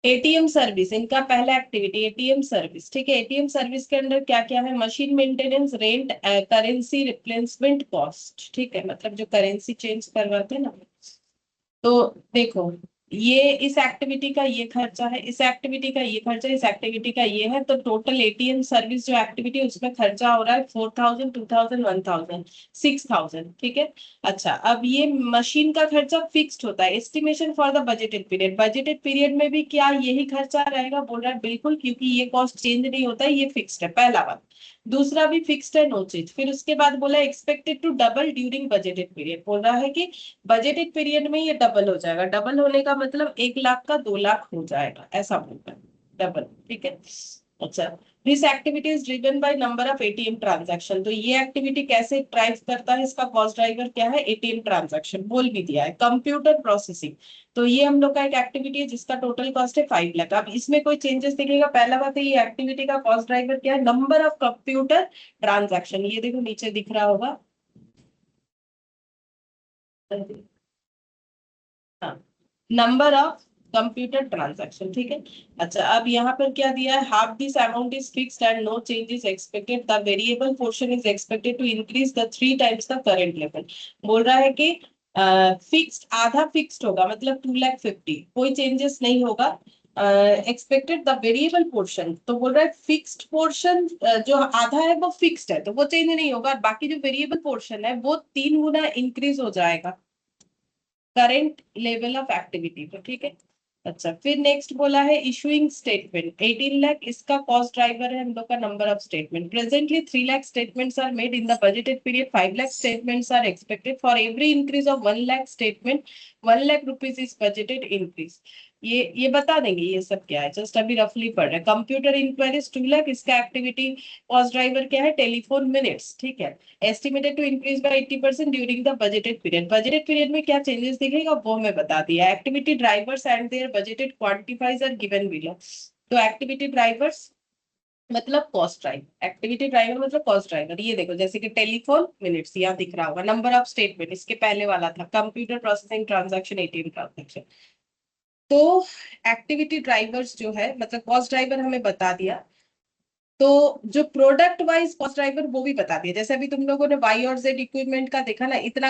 ATM service, इनका पहला एक्टिविटी एटीएम सर्विस, ठीक है। एटीएम सर्विस के अंदर क्या क्या है, machine maintenance, rent, currency replacement cost, ठीक है, मतलब जो करेंसी चेंज करवाते हैं ना। तो देखो, ये इस एक्टिविटी का ये खर्चा है, इस एक्टिविटी का ये खर्चा, इस एक्टिविटी का ये है। तो टोटल एटीएम सर्विस जो एक्टिविटी है उसमें खर्चा हो रहा है 4000, 2000, 1000, 6000, ठीक है। अच्छा, अब ये मशीन का खर्चा फिक्स्ड होता है। Estimation for the budgeted period, budgeted period में भी क्या यही खर्चा रहेगा, बोल रहा है बिल्कुल, क्योंकि ये कॉस्ट चेंज नहीं होता है, ये फिक्स्ड है, पहला बात। दूसरा भी फिक्स्ड है, नो चेंज। फिर उसके बाद बोला expected to double during budgeted period, बोल रहा है कि बजटेड पीरियड में ये डबल हो जाएगा। डबल होने का मतलब 1 लाख का 2 लाख हो जाएगा, ऐसा बोलता है, डबल, ठीक है। अच्छा, this activity is driven by number of ATM transaction. तो ये एक्टिविटी कैसे ड्राइव करता है, इसका कॉस्ट ड्राइवर क्या है, एटीएम ट्रांजैक्शन, बोल भी दिया है। कंप्यूटर प्रोसेसिंग, तो ये हम लोग का एक एक्टिविटी है जिसका टोटल कॉस्ट है 5 लाख। अब इसमें कोई चेंजेस दिखेगा, पहला बात है ये एक्टिविटी का कॉस्ट ड्राइवर क्या है, नंबर ऑफ कंप्यूटर ट्रांजैक्शन। ये देखो नीचे दिख रहा होगा, नंबर ऑफ कंप्यूटर ट्रांजैक्शन, ठीक है। अच्छा, अब यहाँ पर क्या दिया है, half this amount is fixed and no change is expected, the variable portion is expected to increase the 3 times the current level. बोल रहा है कि फिक्स्ड, आधा फिक्स्ड होगा, मतलब 2,50,000, कोई चेंजेस नहीं होगा। एक्सपेक्टेड द वेरिएबल पोर्शन, तो बोल रहा है फिक्स्ड पोर्शन जो आधा है वो फिक्स्ड है, तो वो चेंज नहीं होगा। बाकी जो वेरिएबल पोर्शन है वो 3 गुना इंक्रीज हो जाएगा करंट लेवल ऑफ एक्टिविटी पे, ठीक है। अच्छा, फिर नेक्स्ट बोला है इशूइंग स्टेटमेंट 18 लाख, इसका कॉस्ट ड्राइवर है हम लोग का number of statement. Presently 3 lakh statements are made in the budgeted period, 5 lakh statements are expected. For every increase of 1 lakh statement, 1 lakh rupees is budgeted increase. ये बता देंगे ये सब क्या है, जस्ट अभी रफली पढ़ रहे हैं। कंप्यूटर इंक्वायरीज 2 लाख, इसका एक्टिविटी कॉस्ट ड्राइवर क्या है, टेलीफोन मिनट्स, ठीक है। Estimated to increase by 80% during the budgeted period, budgeted period में क्या चेंजेस दिखेगा वो हमें बता दिया। Activity drivers and their budgeted quantities are given below. तो एक्टिविटी ड्राइवर्स मतलब कॉस्ट ड्राइवर, एक्टिविटी ड्राइवर मतलब कॉस्ट ड्राइवर। ये देखो, जैसे कि टेलीफोन मिनट्स यहाँ दिख रहा होगा, नंबर ऑफ स्टेटमेंट इसके पहले वाला था, computer processing transaction, ATM transaction. तो एक्टिविटी ड्राइवर्स जो है, मतलब कॉस्ट ड्राइवर हमें बता दिया। तो जो प्रोडक्ट वाइज कॉस्ट ड्राइवर वो भी बता दिया, जैसे अभी तुम लोगों ने वाई और जेड इक्विपमेंट का देखा ना, इतना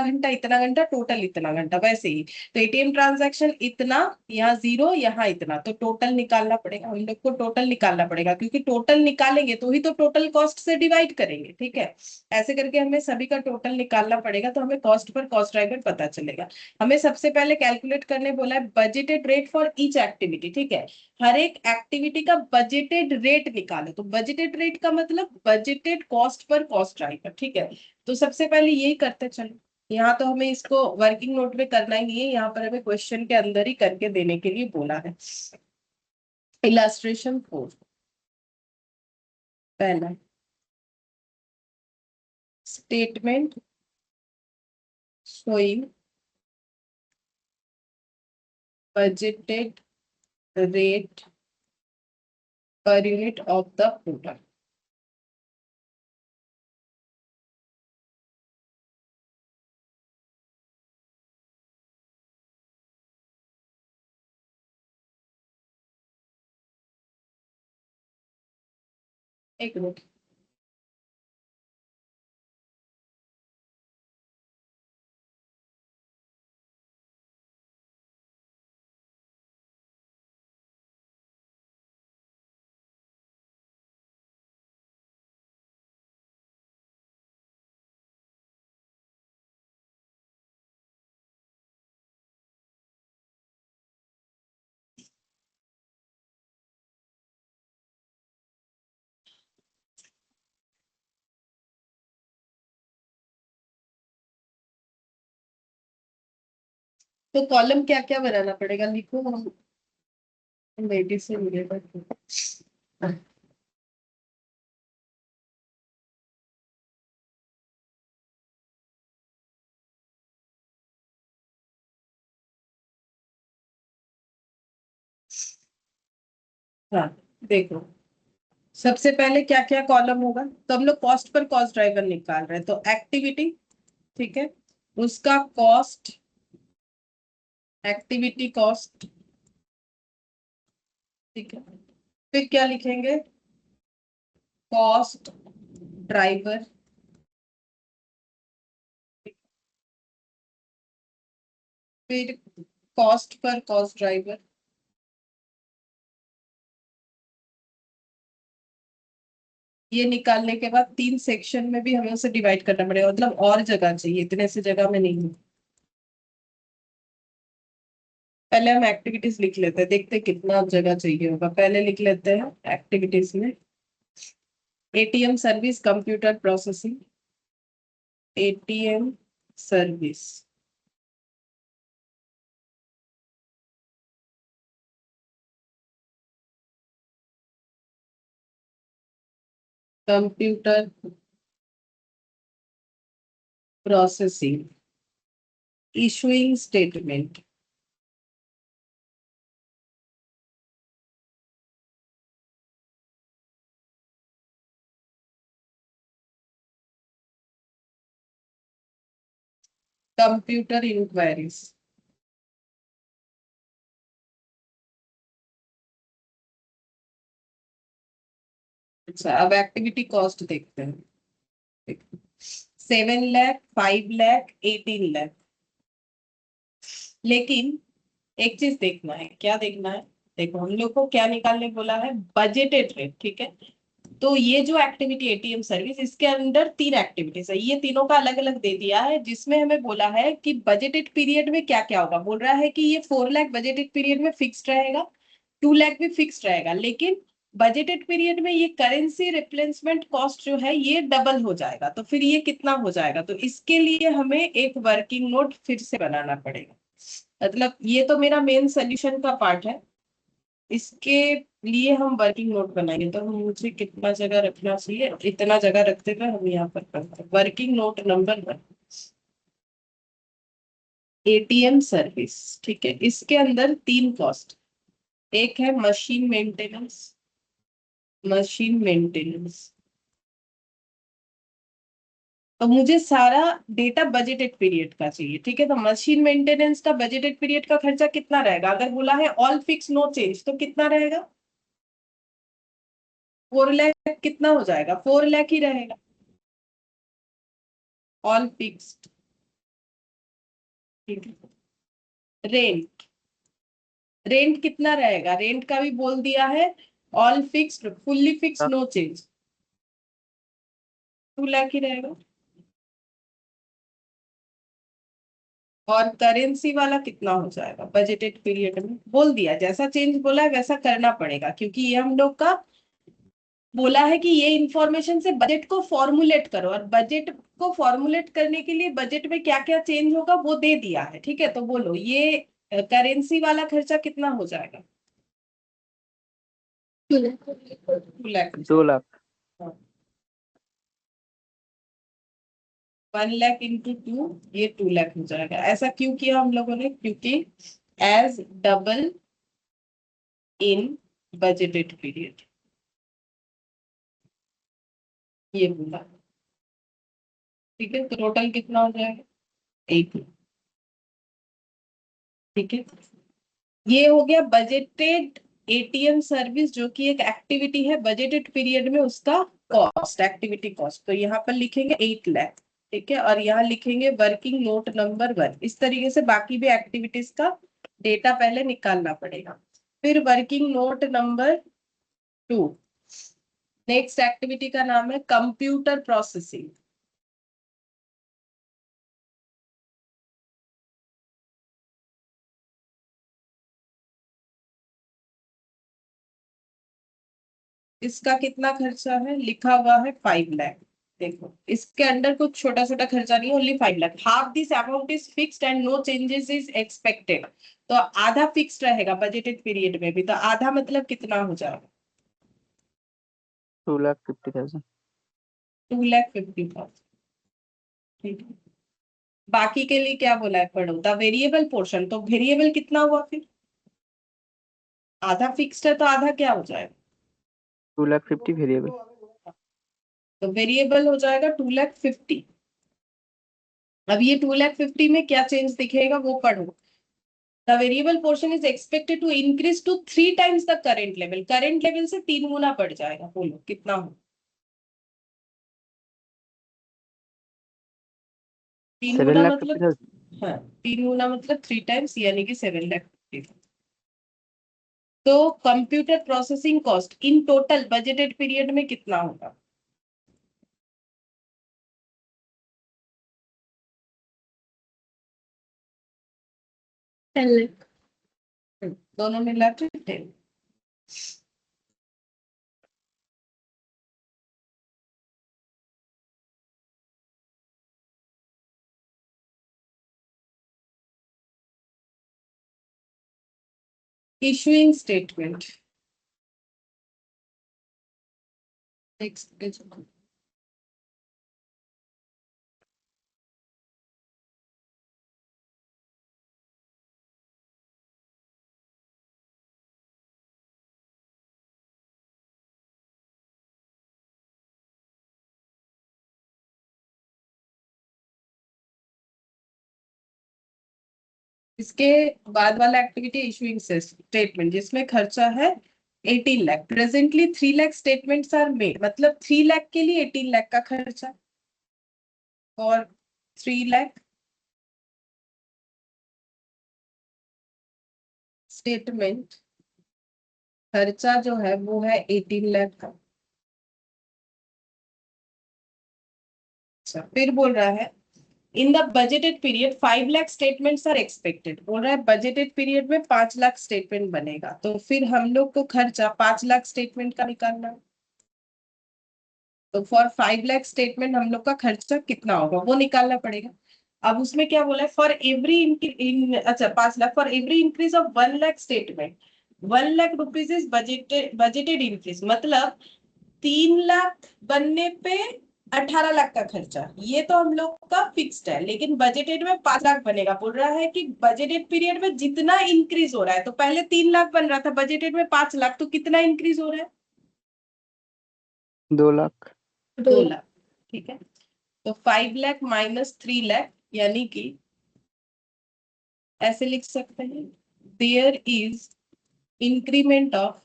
घंटा टोटल इतना घंटा, वैसे ही तो एटीएम ट्रांजैक्शन इतना, यहाँ 0, यहाँ इतना, तो टोटल निकालना पड़ेगा हम लोग को, टोटल निकालना पड़ेगा, क्योंकि टोटल निकालेंगे तो ही तो टोटल कॉस्ट से डिवाइड करेंगे, ठीक है। ऐसे करके हमें सभी का टोटल निकालना पड़ेगा, तो हमें कॉस्ट पर कॉस्ट ड्राइवर पता चलेगा। हमें सबसे पहले कैलकुलेट करने बोला है budgeted rate for each activity, ठीक है। हर एक एक्टिविटी का बजटेड रेट निकालो, तो बजटेड रेट का मतलब budgeted cost per cost driver, ठीक है। तो सबसे पहले यही करते चलो, यहाँ तो हमें इसको वर्किंग नोट में करना ही नहीं है, यहाँ पर हमें क्वेश्चन के अंदर ही करके देने के लिए बोला है। इलास्ट्रेशन 4, पहला statement showing budgeted rate per unit of the product. एक मिनट, तो कॉलम क्या क्या बनाना पड़ेगा, लिखो हम बेटी से मिलेगा। हाँ देखो, सबसे पहले क्या क्या कॉलम होगा, तो हम लोग कॉस्ट पर कॉस्ट ड्राइवर निकाल रहे हैं, तो एक्टिविटी, ठीक है, उसका कॉस्ट, एक्टिविटी कॉस्ट, ठीक है, फिर क्या लिखेंगे, कॉस्ट ड्राइवर, फिर कॉस्ट पर कॉस्ट ड्राइवर, ये निकालने के बाद 3 सेक्शन में भी हमें उसे डिवाइड करना पड़ेगा, मतलब और जगह चाहिए, इतने से जगह में नहीं है। पहले हम एक्टिविटीज लिख लेते हैं, देखते हैं कितना जगह चाहिए होगा। पहले लिख लेते हैं एक्टिविटीज में ATM service, computer processing, ATM service, computer processing, issuing statement, computer inquiries. अच्छा, अब एक्टिविटी कॉस्ट देखते हैं। 7 लाख, 5 लाख, 18 लाख। लेकिन एक चीज देखना है, क्या देखना है, देखो हम लोग को क्या निकालने बोला है, बजटेड रेट, ठीक है। तो ये जो एक्टिविटी एटीएम सर्विस, इसके अंदर 3 एक्टिविटीज है, ये तीनों का अलग अलग दे दिया है, जिसमें हमें बोला है कि बजटेड पीरियड में क्या क्या होगा। बोल रहा है कि ये 4 लाख बजटेड पीरियड में फिक्स्ड रहेगा, 2 लाख भी फिक्स्ड रहेगा, लेकिन बजटेड पीरियड में ये करेंसी रिप्लेसमेंट कॉस्ट जो है ये डबल हो जाएगा। तो फिर ये कितना हो जाएगा, तो इसके लिए हमें एक वर्किंग नोट फिर से बनाना पड़ेगा। मतलब ये तो मेरा मेन सोल्यूशन का पार्ट है, इसके लिए हम वर्किंग नोट बनाएंगे। तो मुझे कितना जगह रखना चाहिए, इतना जगह रखते हुए हम यहाँ पर करते हैं working note number 1, ATM service, ठीक है। इसके अंदर 3 कॉस्ट, एक है मशीन मेंटेनेंस, मशीन मेंटेनेंस। तो मुझे सारा डेटा बजटेड पीरियड का चाहिए, ठीक है। तो मशीन मेंटेनेंस का बजटेड पीरियड का खर्चा कितना रहेगा, अगर बोला है ऑल फिक्स नो चेंज, तो कितना रहेगा, 4 लाख। कितना हो जाएगा, 4 लाख ही रहेगा, ऑल फिक्स्ड, ठीक है। रेंट, रेंट कितना रहेगा, रेंट का भी बोल दिया है, all fixed, fully fixed, no change, 2 lakh ही रहेगा। और करेंसी वाला कितना हो जाएगा, बजटेड पीरियड में बोल दिया, जैसा चेंज बोला है वैसा करना पड़ेगा, क्योंकि ये हम लोग का बोला है कि ये इंफॉर्मेशन से बजट को फॉर्मुलेट करो, और बजट को फॉर्मुलेट करने के लिए बजट में क्या क्या चेंज होगा वो दे दिया है, ठीक है। तो बोलो ये करेंसी वाला खर्चा कितना हो जाएगा, 2 lakh. 2 लाख। 2 लाख। 1 लाख इंटू 2 ये 2 लाख हो जाएगा। ऐसा क्यों किया हम लोगों ने? क्योंकि as double in budgeted period ये बोला। ठीक है, तो टोटल कितना हो जाएगा? 1 लाख। ठीक है, ये हो गया बजटेड एटीएम सर्विस, जो कि एक एक्टिविटी है बजटेड पीरियड में, उसका कॉस्ट, एक्टिविटी कॉस्ट। तो यहाँ पर लिखेंगे 8 लाख। ठीक है, और यहाँ लिखेंगे वर्किंग नोट नंबर 1। इस तरीके से बाकी भी एक्टिविटीज का डेटा पहले निकालना पड़ेगा। फिर working note number 2, next activity का नाम है कंप्यूटर प्रोसेसिंग। इसका कितना खर्चा है? लिखा हुआ है 5 लाख। देखो, इसके अंडर कुछ छोटा छोटा खर्चा नहीं, only 5 lakh. Half this amount is fixed and no changes is expected. तो आधा फिक्स्ड रहेगा बजटेड पीरियड में भी, तो आधा मतलब कितना हो जाएगा? 2,50,000. 2,50,000। ठीक है, बाकी के लिए क्या बोला है? पढ़ो द वेरिएबल पोर्शन। तो वेरिएबल कितना हुआ फिर? आधा फिक्स्ड है तो आधा क्या हो जाएगा? 2,50,000 वेरिएबल. तो वेरिएबल हो जाएगा 2,50,000। अब ये 2,50,000 में क्या चेंज दिखेगा वो पढ़ो। The variable portion is expected to increase to 3 times the current level. Current level से 3 गुना बढ़ जाएगा। बोलो कितना हो? 3 गुना मतलब, 7,50,000. हाँ, 3 गुना मतलब 3 टाइम्स, यानी कि 7,50,000। तो computer processing cost in total budgeted period में कितना होगा? 10 lakh. दोनों मिला के 10। Issuing statement, next. इसके बाद वाला एक्टिविटी इशुइंग स्टेटमेंट, जिसमें खर्चा है 18 lakh. Presently 3 lakh statements are made, मतलब 3 लाख के लिए 18 लाख का खर्चा, और 3 लाख स्टेटमेंट खर्चा जो है वो है 18 लाख का। अच्छा, फिर बोल रहा है in the budgeted period 5 lakh statements are expected. बोल रहा है बजटेड पीरियड में 5 लाख स्टेटमेंट बनेगा, तो फिर हम लोग को खर्चा 5 लाख स्टेटमेंट का निकालना है। तो फॉर 5 लाख स्टेटमेंट हम लोग का खर्चा कितना होगा वो निकालना पड़ेगा। अब उसमें क्या बोला है? फॉर एवरी अच्छा 5 lakh, for every increase of 1 lakh statement 1 lakh rupees is budgeted increase. मतलब 3 लाख बनने पे 18 लाख का खर्चा, ये तो हम लोग का फिक्स्ड है, लेकिन बजटेड में 5 लाख बनेगा। बोल रहा है कि बजटेड पीरियड में जितना इंक्रीज हो रहा है, तो पहले 3 लाख बन रहा था, बजटेड में 5 लाख, तो कितना इंक्रीज हो रहा है? 2 लाख. 2 लाख। ठीक है, तो 5 लाख माइनस 3 लाख, यानी कि ऐसे लिख सकते हैं, there is increment of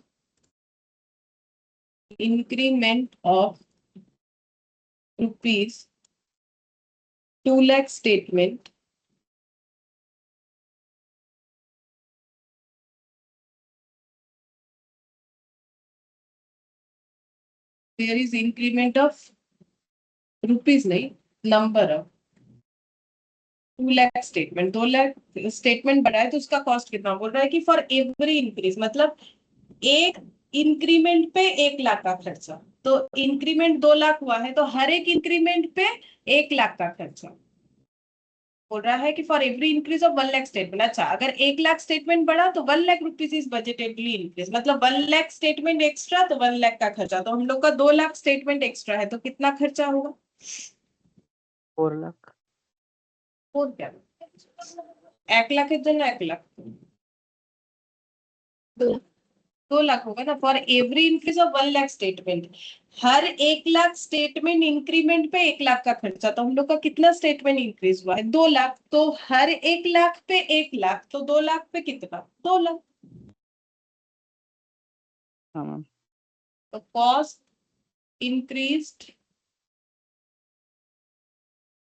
rupees 2 lakh statement there is increment of rupees नहीं, number of 2 lakh statement. 2 lakh statement बढ़ाए तो उसका कॉस्ट कितना? बोल रहा है कि फॉर एवरी इंक्रीज, मतलब एक इंक्रीमेंट पे 1 लाख का खर्चा। तो इंक्रीमेंट 2 लाख हुआ है, तो हर एक इंक्रीमेंट पे 1 लाख का खर्चा। बोल रहा है कि for every increase of 1 lakh statement. अच्छा, अगर 1 लाख स्टेटमेंट बढ़ा तो 1 लाख रुपीज इज बजटेडली इंक्रीज, मतलब 1 लाख स्टेटमेंट एक्स्ट्रा तो 1 लाख का खर्चा। तो हम लोग का 2 लाख स्टेटमेंट एक्स्ट्रा है, तो कितना खर्चा होगा? 4 लाख। और क्या 1 लाखेর জন্য 1 लाख 2 लाख 2 लाख होगा ना for every increase of 1 lakh statement. Her 1 lakh statement increment पे 1 लाख का खर्चा, तो हम लोग का कितना स्टेटमेंट इंक्रीज हुआ है 2 लाख, तो हर 1 लाख पे 1 लाख, तो 2 लाख पे कितना 2 लाख। हाँ मैम। तो cost increased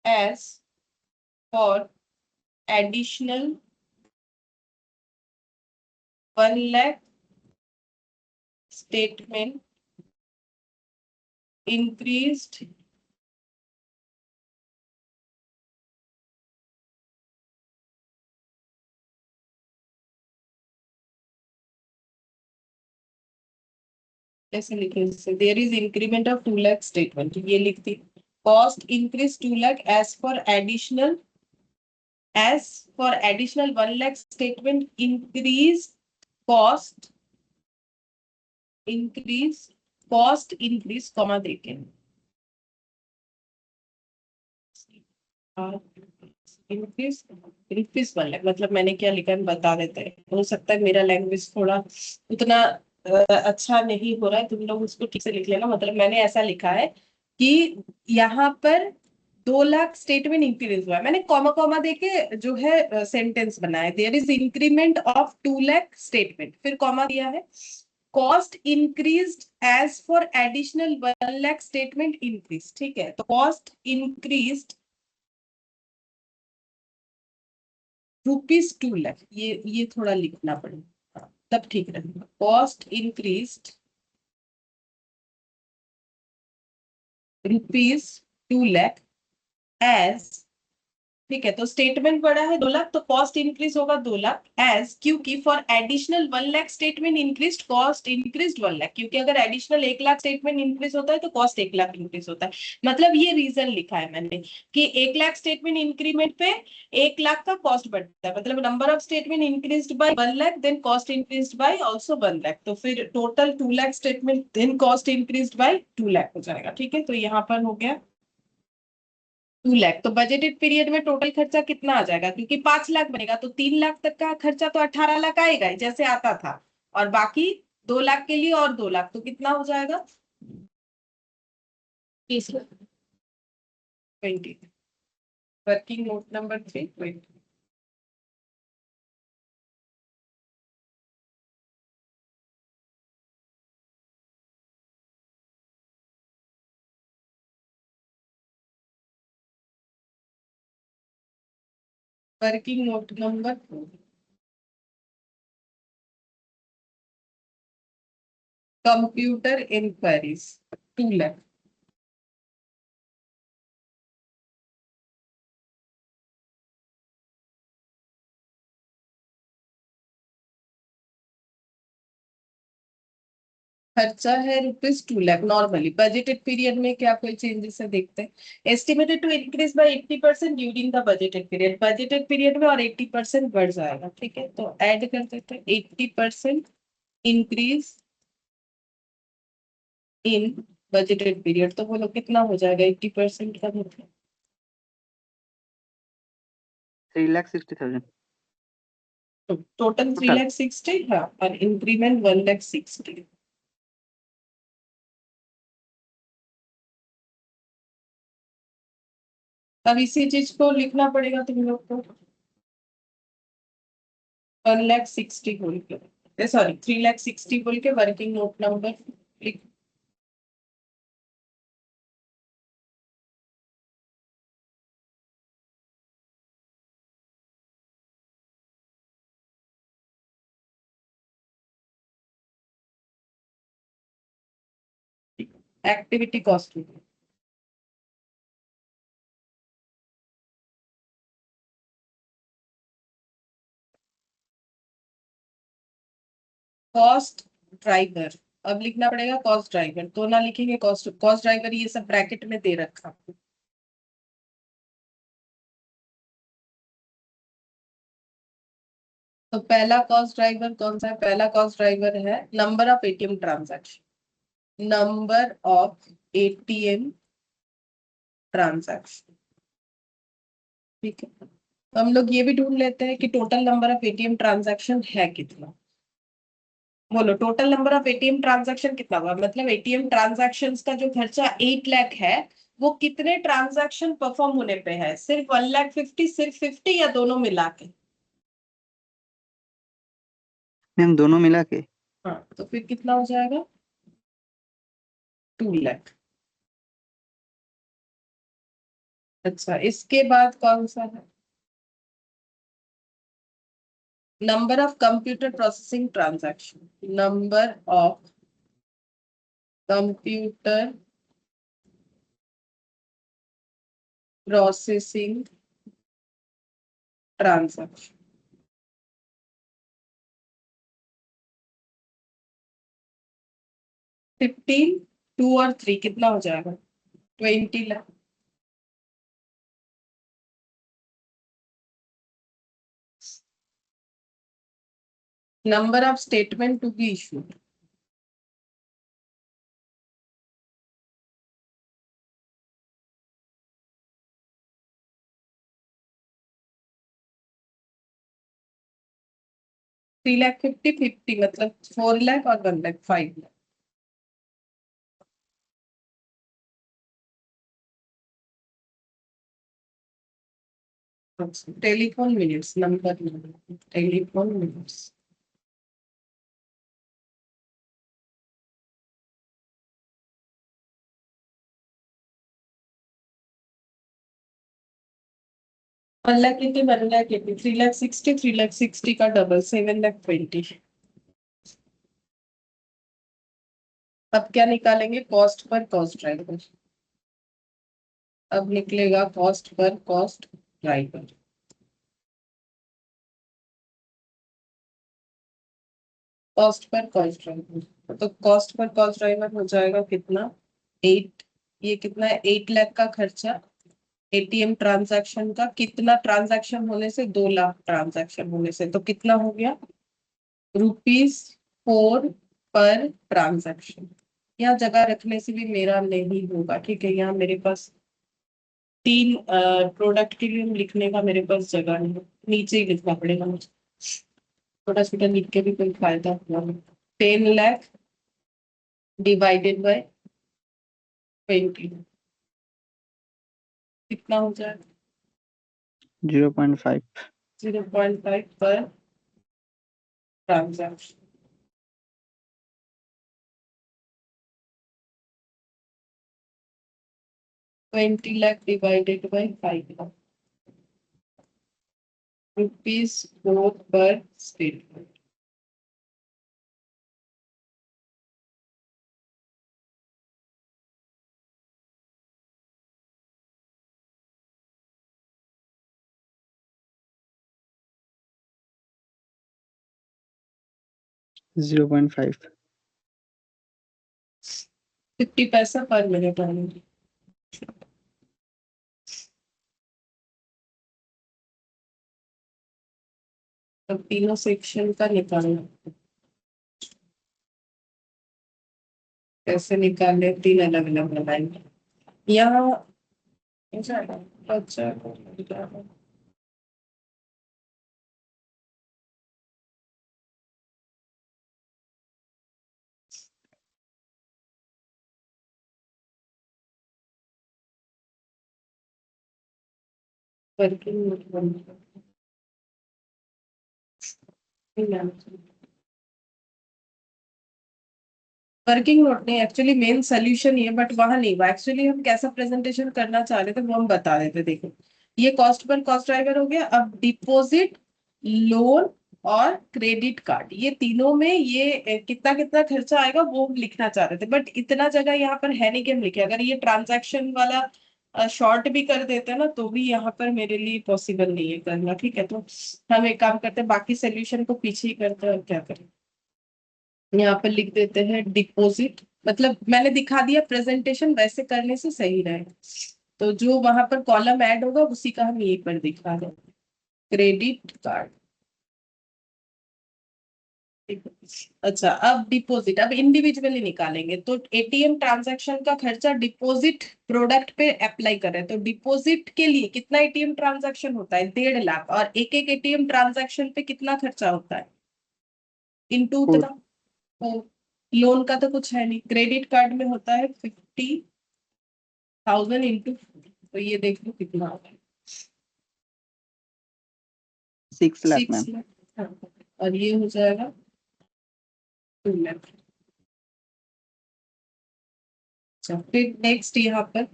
as for additional 1 lakh statement increased ऐसे लिखे there is increment of 2 lakh statement, ये लिखती cost increase 2 lakh as for additional 1 lakh statement increase cost increase comma देके इंक्रीज रुपीज 1 लाख, मतलब मैंने क्या लिखा है बता देते हैं, हो सकता है मेरा लैंग्वेज थोड़ा उतना अच्छा नहीं हो रहा है, तुम लोग उसको ठीक से लिख लेना। मतलब मैंने ऐसा लिखा है कि यहाँ पर 2 लाख स्टेटमेंट इंक्रीज हुआ है, मैंने कॉमा कॉमा देके जो है सेंटेंस बनाया, there is increment of 2 lakh statement, फिर कॉमा दिया है cost increased as for additional 1 lakh statement increase, ठीक है। तो कॉस्ट इंक्रीज्ड रुपीज 2 लाख, ये थोड़ा लिखना पड़ेगा तब ठीक रहेगा। Cost increased rupees 2 lakh as, ठीक है, तो स्टेटमेंट बढ़ा है 2 लाख तो कॉस्ट इंक्रीज होगा 2 लाख एज, क्योंकि for additional 1 lakh statement increase cost increase 1 lakh, क्योंकि अगर एडिशनल 1 लाख स्टेटमेंट इंक्रीज होता है तो कॉस्ट 1 लाख इंक्रीज होता है। मतलब ये रीजन लिखा है मैंने कि 1 लाख स्टेटमेंट इंक्रीमेंट पे 1 लाख का कॉस्ट बढ़ता है, मतलब number of statement increased by 1 lakh then cost increased by also 1 lakh, तो फिर total 2 lakh statement then cost increased by 2 lakh हो जाएगा, ठीक है। तो यहाँ पर हो गया 2 लाख, तो बजटेड पीरियड में टोटल खर्चा कितना आ जाएगा, क्योंकि 5 लाख बनेगा तो 3 लाख तक का खर्चा तो 18 लाख आएगा ही, जैसे आता था, और बाकी 2 लाख के लिए और 2 लाख, तो कितना हो जाएगा 20 lakh 20। Working note number 3 20। Working note number 4 computer inquiries 2 lakh. खर्चा है ₹2 लाख नॉर्मली, बजटेड पीरियड में क्या कोई चेंजेस है देखते हैं। Estimated to increase by 80% during the budgeted period, budgeted period में और 80% बढ़ जाएगा, ठीक है। तो ऐड कर देते हैं 80% इंक्रीज इन बजटेड पीरियड, तो बोलो कितना हो जाएगा 80% का मतलब 3,60,000 टोटल 3 टोटल। लाख 60, हाँ, और इंक्रीमेंट 1 लाख 60। अब इसी चीज को लिखना पड़ेगा तुम लोग को 1 लाख 60 बोल के, सॉरी 3 लाख 60 बोल के वर्किंग नोट नंबर लिख। एक्टिविटी कॉस्ट कॉस्ट ड्राइवर, अब लिखना पड़ेगा कॉस्ट ड्राइवर, तो ना लिखेंगे कॉस्ट कॉस्ट ड्राइवर, ये सब ब्रैकेट में दे रखा। तो पहला कॉस्ट ड्राइवर कौन सा है, पहला कॉस्ट ड्राइवर है number of ATM transaction, number of ATM transaction, ठीक है, तो हम लोग ये भी ढूंढ लेते हैं कि total number of ATM transaction है कितना। बोलो total number of ATM transaction कितना हुआ, मतलब एटीएम ट्रांजैक्शंस का जो खर्चा 8 लाख है वो कितने ट्रांजैक्शन परफॉर्म होने पे है, सिर्फ 1,50,000, सिर्फ 50 या दोनों मिला के। मैम दोनों मिला के। हाँ तो फिर कितना हो जाएगा, 2 लाख। अच्छा इसके बाद कौन सा है, number of computer processing transaction, number of computer processing transaction. 15, 2 और 3 कितना हो जाएगा, 20 lakh. Number of statement to be issued, $3,50,50 मतलब 4 लाख और 1 lakh 5 lakh. Telephone minutes, number telephone minutes, one lakh 80, 1 lakh 80, 3,60,000, 3,60,000 का डबल 7,20,000। अब क्या निकालेंगे, कॉस्ट पर कॉस्ट ड्राइवर। अब निकलेगा cost per cost driver, cost per cost driver, तो कॉस्ट पर कॉस्ट ड्राइवर हो जाएगा कितना, 8। ये कितना है, 8 लाख का खर्चा एटीएम ट्रांजैक्शन का, कितना ट्रांजैक्शन होने से, 2 लाख ट्रांजैक्शन होने से, तो कितना हो गया, ₹4 पर ट्रांजैक्शन। यहाँ जगह रखने से भी मेरा नहीं होगा, ठीक है, यहाँ मेरे पास 3 प्रोडक्ट के लिए लिखने का मेरे पास जगह नहीं है, नीचे ही लिखना पड़ेगा मुझे, छोटा छोटा लिख के भी कोई फायदा हुआ नहीं। 10 लाख डिवाइडेड बाय 20 कितना हो जाएगा, 0.5। 0.5 पर transaction. 20 lakh divided by 5 lakh, ₹4 पर स्टेटमेंट। जीरो पॉइंट 50 पैसा पर मिनट आएंगे। अब तीनों सेक्शन का निकालना, कैसे निकालने, 3 अलग अलग बनाएंगे। यहाँ अच्छा वर्किंग वर्किंग नोट नहीं, एक्चुअली मेन सोल्यूशन ये, बट वहां नहीं, एक्चुअली हम कैसा प्रेजेंटेशन करना चाह रहे थे वो हम बता देते। देखो ये कॉस्ट पर कॉस्ट ड्राइवर हो गया, अब डिपॉजिट, लोन और क्रेडिट कार्ड, ये तीनों में ये कितना कितना खर्चा आएगा वो हम लिखना चाह रहे थे, बट इतना जगह यहाँ पर है नहीं कि हम लिखे। अगर ये ट्रांजैक्शन वाला शॉर्ट भी कर देते हैं ना तो भी यहाँ पर मेरे लिए पॉसिबल नहीं है करना, ठीक है। तो हम एक काम करते हैं, बाकी सोल्यूशन को पीछे ही करते हैं और क्या करें, यहाँ पर लिख देते हैं डिपॉजिट, मतलब मैंने दिखा दिया, प्रेजेंटेशन वैसे करने से सही रहेगा, तो जो वहां पर कॉलम ऐड होगा उसी का हम यहीं पर दिखा दें, क्रेडिट कार्ड। अच्छा, अब डिपॉजिट, अब इंडिविजुअली निकालेंगे तो एटीएम ट्रांजैक्शन का खर्चा डिपॉजिट प्रोडक्ट पे अप्लाई कर रहे हैं, तो डिपॉजिट के लिए कितना एटीएम ट्रांजैक्शन होता है 1.5 लाख, और एक एक एटीएम ट्रांजैक्शन पे कितना खर्चा होता है इनटू फोर। उतना। तो लोन का तो कुछ है नहीं, क्रेडिट कार्ड में होता है 50,000 इंटू, तो ये देख लो कितना होगा 6 लाख 6 मैम। लाख। हाँ, और ये हो जाएगा 2 लाख। अच्छा, फिर नेक्स्ट यहाँ पर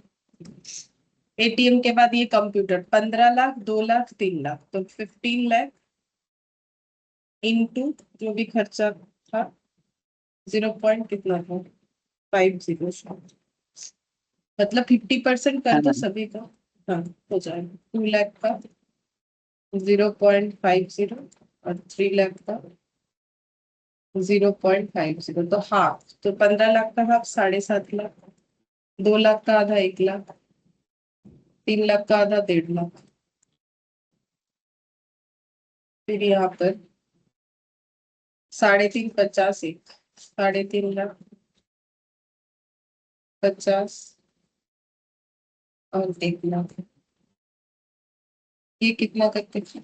एटीएम के बाद ये कंप्यूटर 15 लाख, 2 लाख, 3 लाख, तो 15 लाख इंटू जो भी खर्चा था 0 पॉइंट कितना था 50, मतलब 50% कर हाँ दो मैम। सभी का। हाँ, हो जाएगा 2 लाख का 0.50 और 3 लाख का 0.50, तो हाफ, तो 15 लाख का हाफ 7.5 लाख, 2 लाख का आधा 1 लाख, 3 लाख का आधा 1.5 लाख। फिर यहाँ पर 3.5 50 एक 3.5 लाख 50 और 1 लाख, ये कितना करते हैं?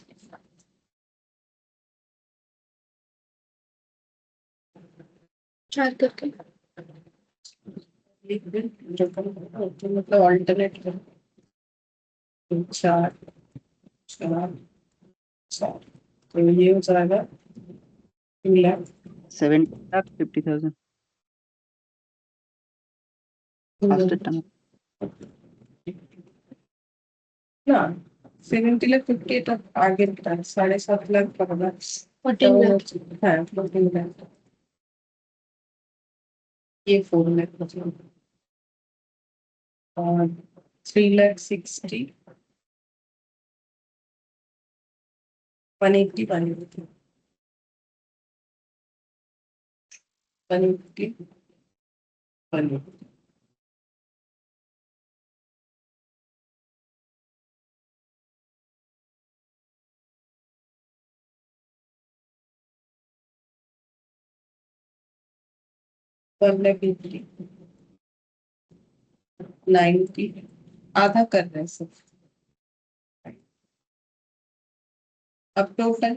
चार करके एक दिन रकम, तो मतलब ऑल्टरनेट करो, 4 4 4, तो ये हो जाएगा 2 लाख। 70,50,000 fast time. ना 70 लाख 50 तक आगे था 7.5 लाख का होगा, 14 लाख। हाँ 14 लाख, ये 4 लाख मतलब, और 3,60,000 180 180 180 180, वन लाख 80 90, आधा कर रहे हैं सब। अब टोटल,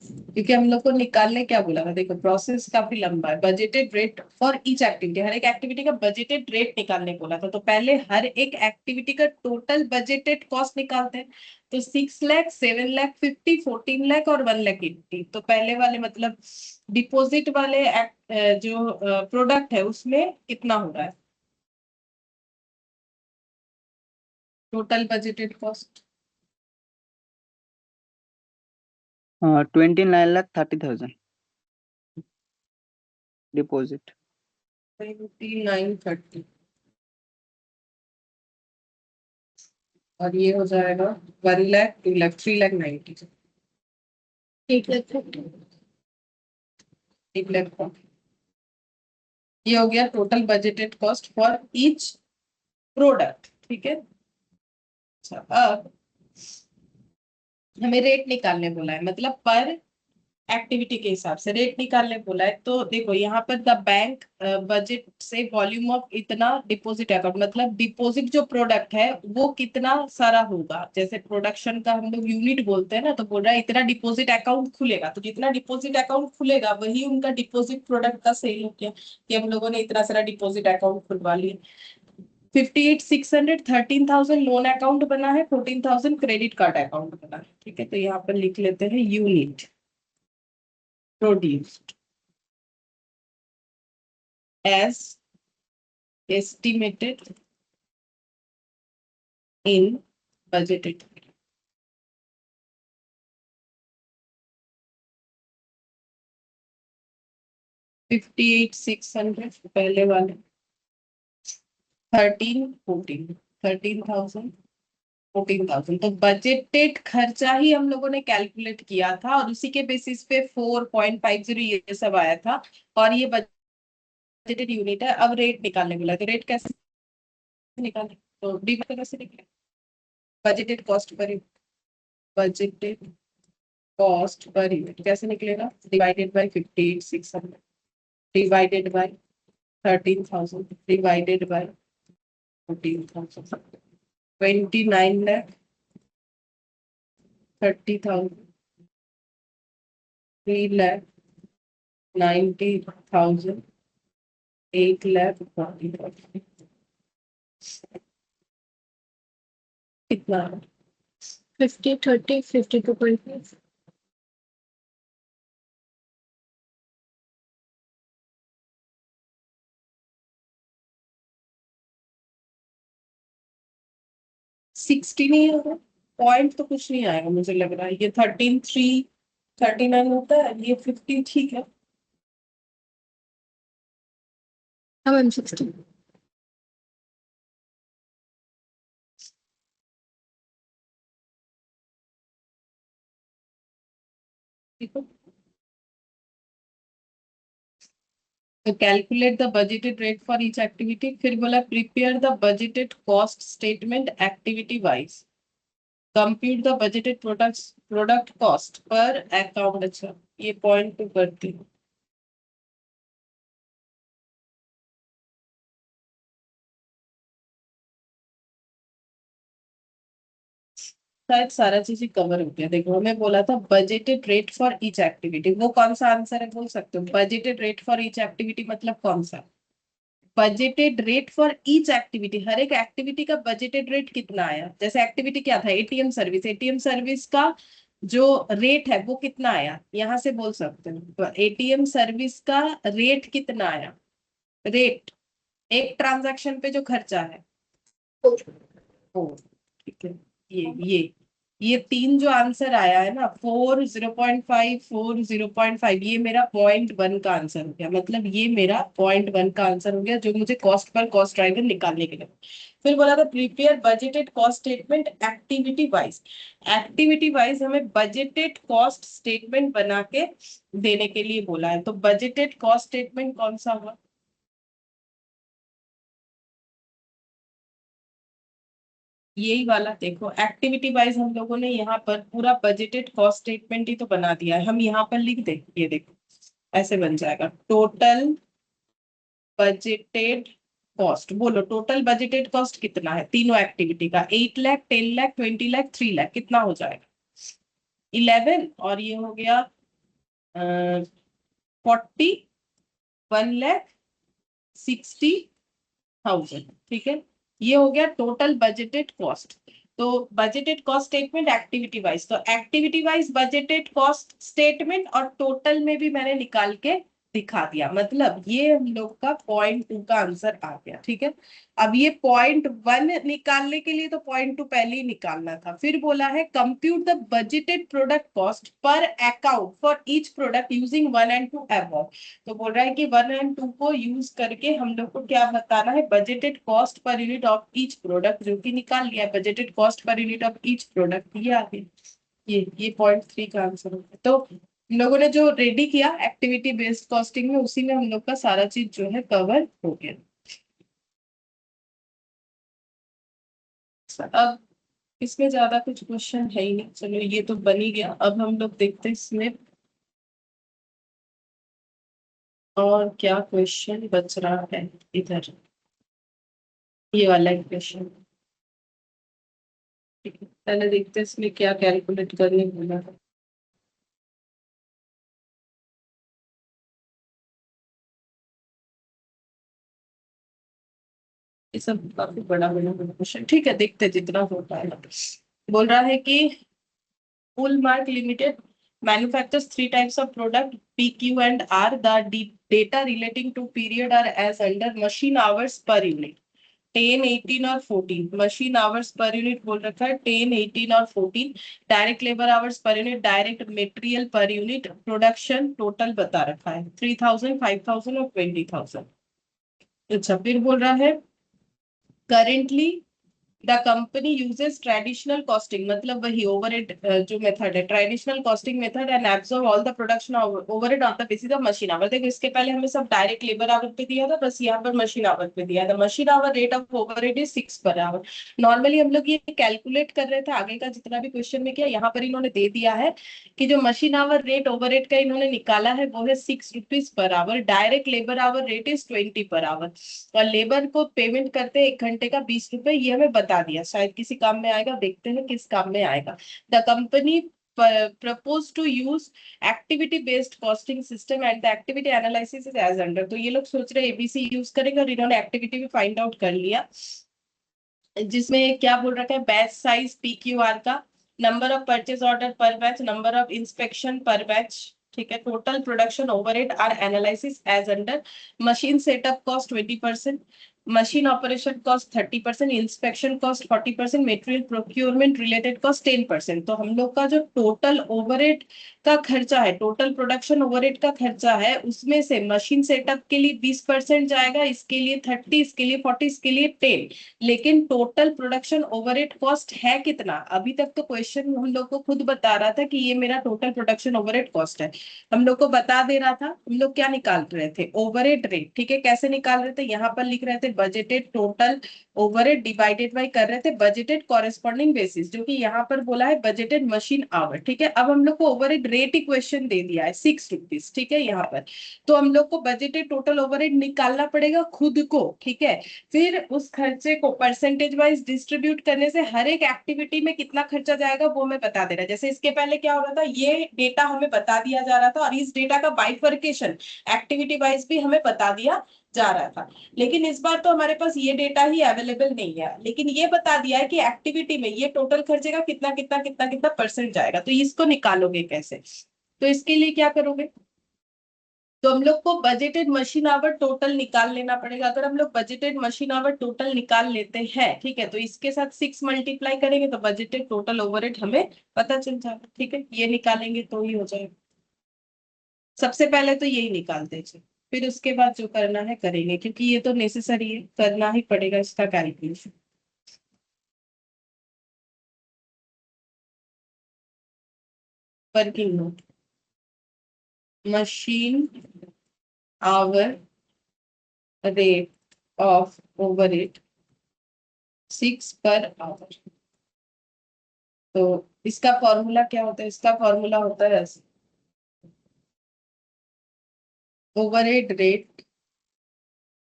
क्योंकि हम लोग को निकालने क्या बोला था, देखो प्रोसेस काफी लंबा है, budgeted rate for each activity, हर एक एक्टिविटी का बजटेड रेट निकालने बोला था, तो पहले हर एक एक्टिविटी का टोटल बजटेड कॉस्ट निकालते हैं, तो 6 लाख 7 लाख 50 14 लाख और 1 लाख 80, तो पहले वाले मतलब डिपॉजिट वाले जो प्रोडक्ट है उसमें कितना हो रहा है टोटल बजटेड कॉस्ट? 29,30,000 डिपॉजिट। 2930, और ये हो जाएगा 1 लाख 2 लाख 3,90,000, 8 लाख 50। 1 लाख। ये हो गया total budgeted cost for each product, ठीक है। अच्छा, अब हमें रेट निकालने बोला है, मतलब पर एक्टिविटी के हिसाब से रेट निकालने बोला है, तो देखो यहाँ पर द बैंक बजट से वॉल्यूम ऑफ इतना डिपॉजिट अकाउंट, मतलब डिपॉजिट जो प्रोडक्ट है वो कितना सारा होगा, जैसे प्रोडक्शन का हम लोग यूनिट बोलते हैं ना, तो बोल रहा है इतना डिपॉजिट अकाउंट खुलेगा, तो जितना डिपॉजिट अकाउंट खुलेगा वही उनका डिपॉजिट प्रोडक्ट का सेल हो गया, कि हम लोगों ने इतना सारा डिपॉजिट अकाउंट खुलवा लिया। 58,600 13,000 लोन अकाउंट बना है, 14,000 क्रेडिट कार्ड अकाउंट बना है, ठीक है, तो यहाँ पर लिख लेते हैं unit produced as estimated in budgeted। 58,600 पहले वाले, 13,000 तो बजटेड खर्चा ही हम लोगों ने कैलकुलेट किया था, और उसी के बेसिस पे 4.50 ये सब आया था, और ये बजटेड यूनिट है। अब रेट निकालने बोला है, तो रेट कैसे निकाले, तो डी कैसे निकले, budgeted cost per budgeted cost per unit कैसे निकलेगा? Divided by 58,600 divided by 13,000 divided by 14,000 29 lakh 30,000 3 lakh 90,000 8 lakh 40,000 कितना है? 50, 30, 52.5. सिक्सटी नहीं होगा, पॉइंट तो कुछ नहीं आएगा मुझे लग रहा है। ये 13,339 होता है, ये 50 ठीक है। हाँ मैम 60. ठीक है, तो calculate the budgeted rate for each activity, फिर बोला prepare the budgeted cost statement activity wise, compute the budgeted product cost per account. अच्छा ये पॉइंट टू करती हूँ। शायद सारा चीज कवर हो गया। देखो हमें बोला था budgeted rate for each activity, वो कौन सा आंसर है बोल सकते हो? Budgeted rate for each activity मतलब कौन सा? Budgeted rate for each activity, हर एक एक्टिविटी का बजटेड रेट कितना आया। जैसे एक्टिविटी क्या था? एटीएम सर्विस, एटीएम सर्विस का जो रेट है वो कितना आया, यहाँ से बोल सकते हो। एटीएम सर्विस का रेट कितना आया? रेट एक ट्रांजैक्शन पे जो खर्चा है ओ, ठीक है। ये तीन जो आंसर आया है ना, 4, 0.5, 4, 0.5, ये मेरा 0.1 का आंसर हो गया। मतलब ये मेरा 0.1 का आंसर हो गया जो मुझे कॉस्ट पर कॉस्ट ड्राइवर निकालने के लिए। फिर बोला था prepare budgeted cost statement activity wise. Activity wise हमें बजटेड कॉस्ट स्टेटमेंट बना के देने के लिए बोला है, तो बजटेड कॉस्ट स्टेटमेंट कौन सा हुआ? यही वाला। देखो एक्टिविटी वाइज हम लोगों ने यहाँ पर पूरा बजटेड कॉस्ट स्टेटमेंट ही तो बना दिया है। हम यहाँ पर लिख दे, ये देखो ऐसे बन जाएगा, टोटल बजटेड कॉस्ट। बोलो टोटल बजटेड कॉस्ट कितना है तीनों एक्टिविटी का? 8 लाख, 10 लाख, 20 लाख, 3 लाख। कितना हो जाएगा? 11, और ये हो गया 40, 1,60,000। ठीक है, ये हो गया टोटल बजटेड कॉस्ट। तो budgeted cost statement activity wise, तो activity wise budgeted cost statement और टोटल में भी मैंने निकाल के दिखा दिया। मतलब ये हम लोग का पॉइंट 2 का आंसर आ गया। ठीक है, अब ये पॉइंट 1 निकालने के लिए तो पॉइंट 2 पहले ही निकालना था। फिर बोला है compute the budgeted product cost per account for each product using 1 and 2 above. तो बोल रहा है कि 1 and 2 को यूज करके हम लोग को क्या बताना है? Budgeted cost per unit of each product, जो कि निकाल लिया है budgeted cost per unit of each product. ये आ गया, ये पॉइंट 3 का आंसर होगा। तो हम लोगों ने जो रेडी किया एक्टिविटी बेस्ड कॉस्टिंग में, उसी में हम लोग का सारा चीज जो है कवर हो गया। अब इसमें ज्यादा कुछ क्वेश्चन है ही नहीं, चलो ये तो बन ही गया। अब हम लोग देखते हैं इसमें और क्या क्वेश्चन बच रहा है। इधर ये वाला क्वेश्चन, ठीक है, पहले देखते हैं इसमें क्या कैलकुलेट करने बोला है। ये सब काफी बड़ा बड़ा क्वेश्चन, ठीक है देखते हैं जितना हो पाएगा। बोल रहा है कि Woolmark Limited manufactures 3 types of product P, Q and R. The data relating to period are as under: machine hours per unit 10, 18 और 14। मशीन आवर्स पर यूनिट बोल रखा है 10, 18 और 14। Direct labour hours per unit, direct material per unit, production total बता रखा है 3,000, 5,000 और 20,000। अच्छा फिर बोल रहा है currently the company uses traditional costing, मतलब वही ओवरहेड जो मेथड है, traditional costing method, and absorb all the production overhead on the basis of machine our. देखो इसके पहले हमें सब डायरेक्ट लेबर आवर पे दिया था, बस यहाँ पर मशीन आवर पे दिया था। Machine hour rate of overhead is 6 per hour. Normally हम लोग ये कैलकुलेट कर रहे थे, आगे का जितना भी क्वेश्चन में किया, यहाँ पर इन्होंने दे दिया है कि जो मशीन आवर रेट ओवरहेड का इन्होंने निकाला है वो है 6 rupees per hour. Direct labour hour rate is 20 per hour, और लेबर को पेमेंट करते हैं 1 घंटे का 20 रुपए। ये हमें बता दिया, शायद किसी काम में आएगा, देखते हैं किस काम में आएगा। The company propose to use activity based costing system and the activity analysis is as under। तो ये लोग सोच रहे एबीसी यूज करेंगे, और इन्होंने एक्टिविटी भी फाइंड आउट कर लिया, जिसमें क्या बोल रखा है, बैच साइज पीक्यूआर का, number of purchase order per batch, number of inspection per batch, ठीक है। Total production overhead are analysis as under. Machine setup cost 20%, machine operation cost 30%, inspection cost 40%, material procurement related cost 10%। तो हम लोग का जो total overhead का खर्चा है, टोटल प्रोडक्शन ओवरहेड का खर्चा है, उसमें से मशीन सेटअप के लिए 20% जाएगा, इसके लिए 30, इसके लिए 40, इसके लिए 10। लेकिन टोटल प्रोडक्शन ओवरहेड कॉस्ट है कितना? अभी तक तो क्वेश्चन हम लोग को खुद बता रहा था कि ये मेरा टोटल प्रोडक्शन ओवरहेड कॉस्ट है, हम लोग को बता दे रहा था। हम लोग क्या निकाल रहे थे? ओवरहेड रेट, ठीक है। कैसे निकाल रहे थे? यहाँ पर लिख रहे थे budgeted total overhead divided by, कर रहे थे बजटेड कॉरेस्पॉन्डिंग बेसिस, जो कि यहाँ पर बोला है बजटेड मशीन आवर, ठीक है। अब हम लोग को ओवरहेड रेट इक्वेशन दे दिया है 6 रुपीज, ठीक है यहाँ पर। तो हम लोग को बजटेड टोटल ओवरहेड निकालना पड़ेगा खुद को, ठीक है। फिर उस खर्चे को परसेंटेज वाइज डिस्ट्रीब्यूट करने से हर एक एक्टिविटी में कितना खर्चा जाएगा वो मैं बता दे रहा। जैसे इसके पहले क्या हो रहा था, ये डेटा हमें बता दिया जा रहा था, और इस डेटा का बाइफर्केशन एक्टिविटी वाइज भी हमें बता दिया जा रहा था। लेकिन इस बार तो हमारे पास ये डेटा ही अवेलेबल नहीं है, लेकिन ये बता दिया है कि एक्टिविटी में ये टोटल खर्चे का कितना कितना कितना कितना परसेंट जाएगा। तो इसको निकालोगे कैसे? तो इसके लिए क्या करोगे, तो हम लोग को बजटेड मशीन आवर टोटल निकाल लेना पड़ेगा। अगर हम लोग बजटेड मशीन आवर टोटल निकाल लेते हैं, ठीक है, तो इसके साथ 6 मल्टीप्लाई करेंगे तो बजटेड टोटल ओवरहेड हमें पता चल जाएगा, ठीक है। ये निकालेंगे तो ही हो जाएगा। सबसे पहले तो यही निकालते हैं, फिर उसके बाद जो करना है करेंगे, क्योंकि ये तो नेसेसरी है, करना ही पड़ेगा इसका calculation. Working note, machine hour rate of overhead 6 per hour. तो इसका फॉर्मूला क्या होता है? इसका फॉर्मूला होता है overhead rate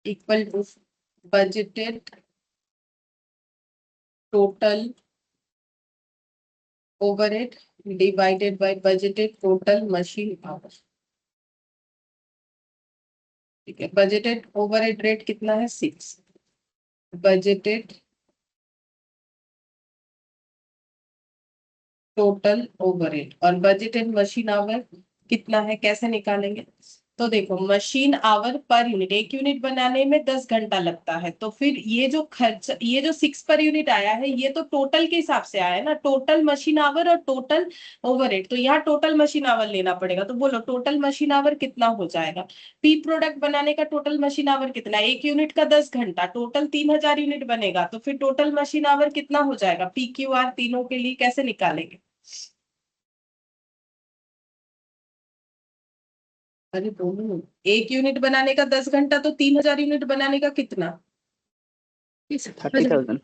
equal to budgeted total overhead divided by budgeted total machine hour, ठीक है। बजटेड ओवरहेड रेट कितना है? 6। बजटेड टोटल ओवरहेड और बजटेड मशीन आवर कितना है, कैसे निकालेंगे? तो देखो, मशीन आवर पर यूनिट, एक यूनिट बनाने में 10 घंटा लगता है, तो फिर ये जो खर्च, ये जो 6 पर यूनिट आया है, ये तो टोटल के हिसाब से आया है ना, टोटल मशीन आवर और टोटल ओवरहेड। तो यहाँ टोटल मशीन आवर लेना पड़ेगा। तो बोलो टोटल मशीन आवर कितना हो जाएगा? पी प्रोडक्ट बनाने का टोटल मशीन आवर कितना? एक यूनिट का 10 घंटा, टोटल 3000 यूनिट बनेगा, तो फिर टोटल मशीन आवर कितना हो जाएगा? पी क्यू आर तीनों के लिए कैसे निकालेंगे? अरे दोनों, एक यूनिट बनाने का 10 घंटा, तो 3000 यूनिट बनाने का कितना? 30,000।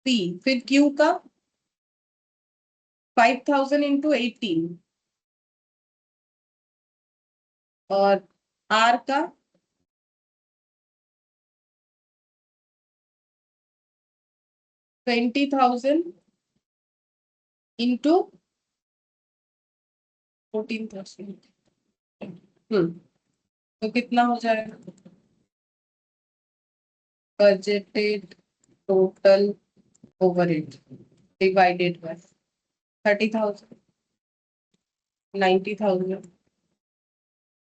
पी, फिर क्यू का 5000 इंटू 18, और आर का 20,000 इंटू 14,000। तो कितना हो जाएगा? Budgeted total overhead divided by 30,000, 90,000,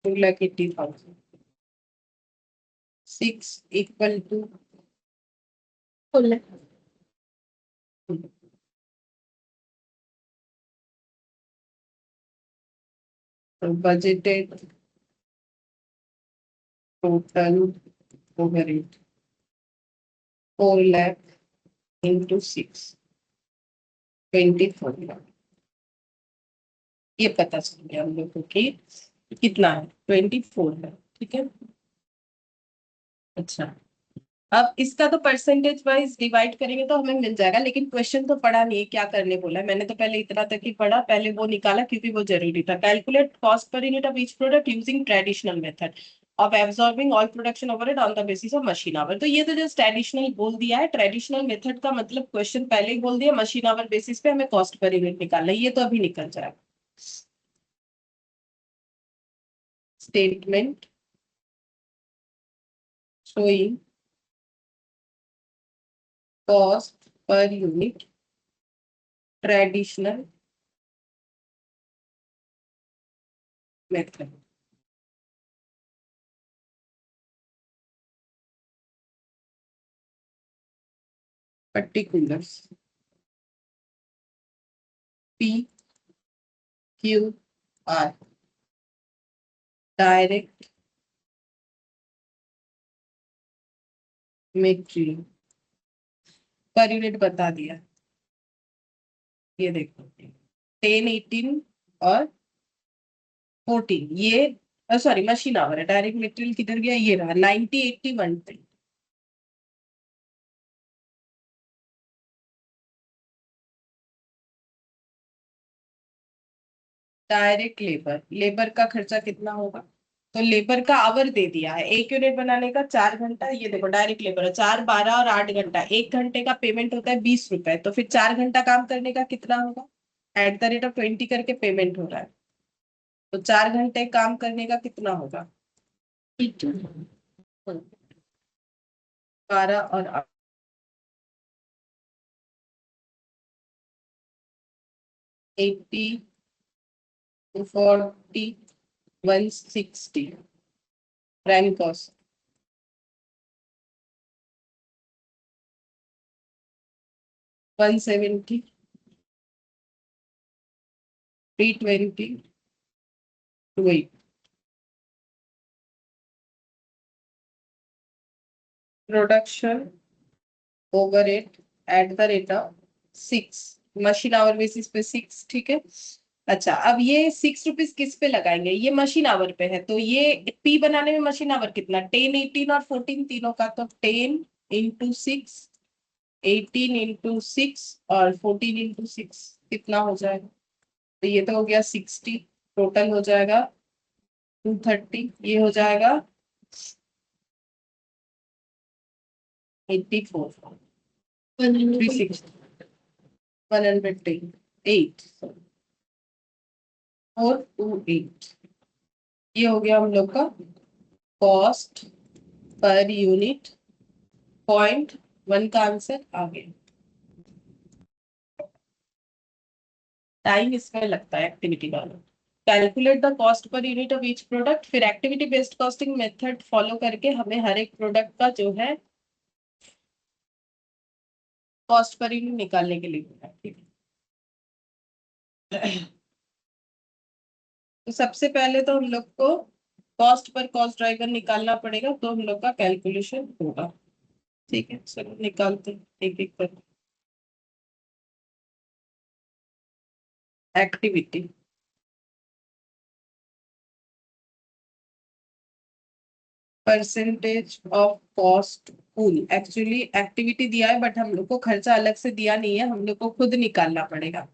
2,80,000, 6 equal to budgeted total overhead 4 lakh into 6, 24 lakh। ये पता चल गया हम लोग को कि कितना है, 24 है। ठीक है। अच्छा, अब इसका तो परसेंटेज वाइज डिवाइड करेंगे तो हमें मिल जाएगा, लेकिन क्वेश्चन तो पढ़ा नहीं है, क्या करने बोला है। मैंने तो पहले इतना तक ही पढ़ा, पहले वो निकाला क्योंकि वो जरूरी था। Calculate cost per unit of each product using traditional method of absorbing all production overhead on the basis of machine our. तो ये तो जस्ट ट्रेडिशनल बोल दिया है। ट्रेडिशनल मेथड का मतलब क्वेश्चन पहले ही बोल दिया, मशीन आवर बेसिस पे हमें कॉस्ट पर यूनिट निकालना है, ये तो अभी निकल जाएगा। Statement showing cost per unit traditional method। particulars P Q R direct material per unit बता दिया। ये देखो 10, 18 और 14, ये सॉरी मशीन आवर है। डायरेक्ट मटेरियल किधर गया, ये रहा 90, 80, 110। डायरेक्ट लेबर, लेबर का खर्चा कितना होगा, तो लेबर का आवर दे दिया है, 1 यूनिट बनाने का 4 घंटा। ये देखो डायरेक्ट लेबर है 4, 12 और 8 घंटा, 1 घंटे का पेमेंट होता है 20 रुपए, तो फिर 4 घंटा काम करने का कितना होगा, @20 करके पेमेंट हो रहा है, तो 4 घंटे काम करने का कितना होगा, 12 और 8, 80, 40, 160 prime cost, 170, 320, 280। Production overhead @6, machine our basis पे 6। ठीक है। अच्छा, अब ये 6 रुपीज किस पे लगाएंगे, ये मशीन आवर पे है, तो ये पी बनाने में मशीन आवर कितना, 10, 18 और 14 तीनों का, तो 10 इंटू 6, 18 इंटू 6 और 14 इंटू 6 कितना हो जाएगा, तो ये तो हो गया 60, टोटल हो जाएगा 230, ये हो जाएगा 84, 360, 108, 428। ये हो गया हम लोग का कॉस्ट पर यूनिट। 0.1 का आंसर आ गया। टाइम इसमें लगता है एक्टिविटी वाला। Calculate the cost per unit of each product, फिर activity based costing method follow करके हमें हर एक प्रोडक्ट का जो है कॉस्ट पर यूनिट निकालने के लिए बोला है। ठीक है। तो सबसे पहले तो हम लोग को कॉस्ट पर कॉस्ट ड्राइवर निकालना पड़ेगा, तो हम लोग का कैलकुलेशन होगा। ठीक है, चलो निकालते हैं एक एक कर। Activity percentage of cost pool, actually activity दिया है बट हम लोग को खर्चा अलग से दिया नहीं है, हम लोग को खुद निकालना पड़ेगा।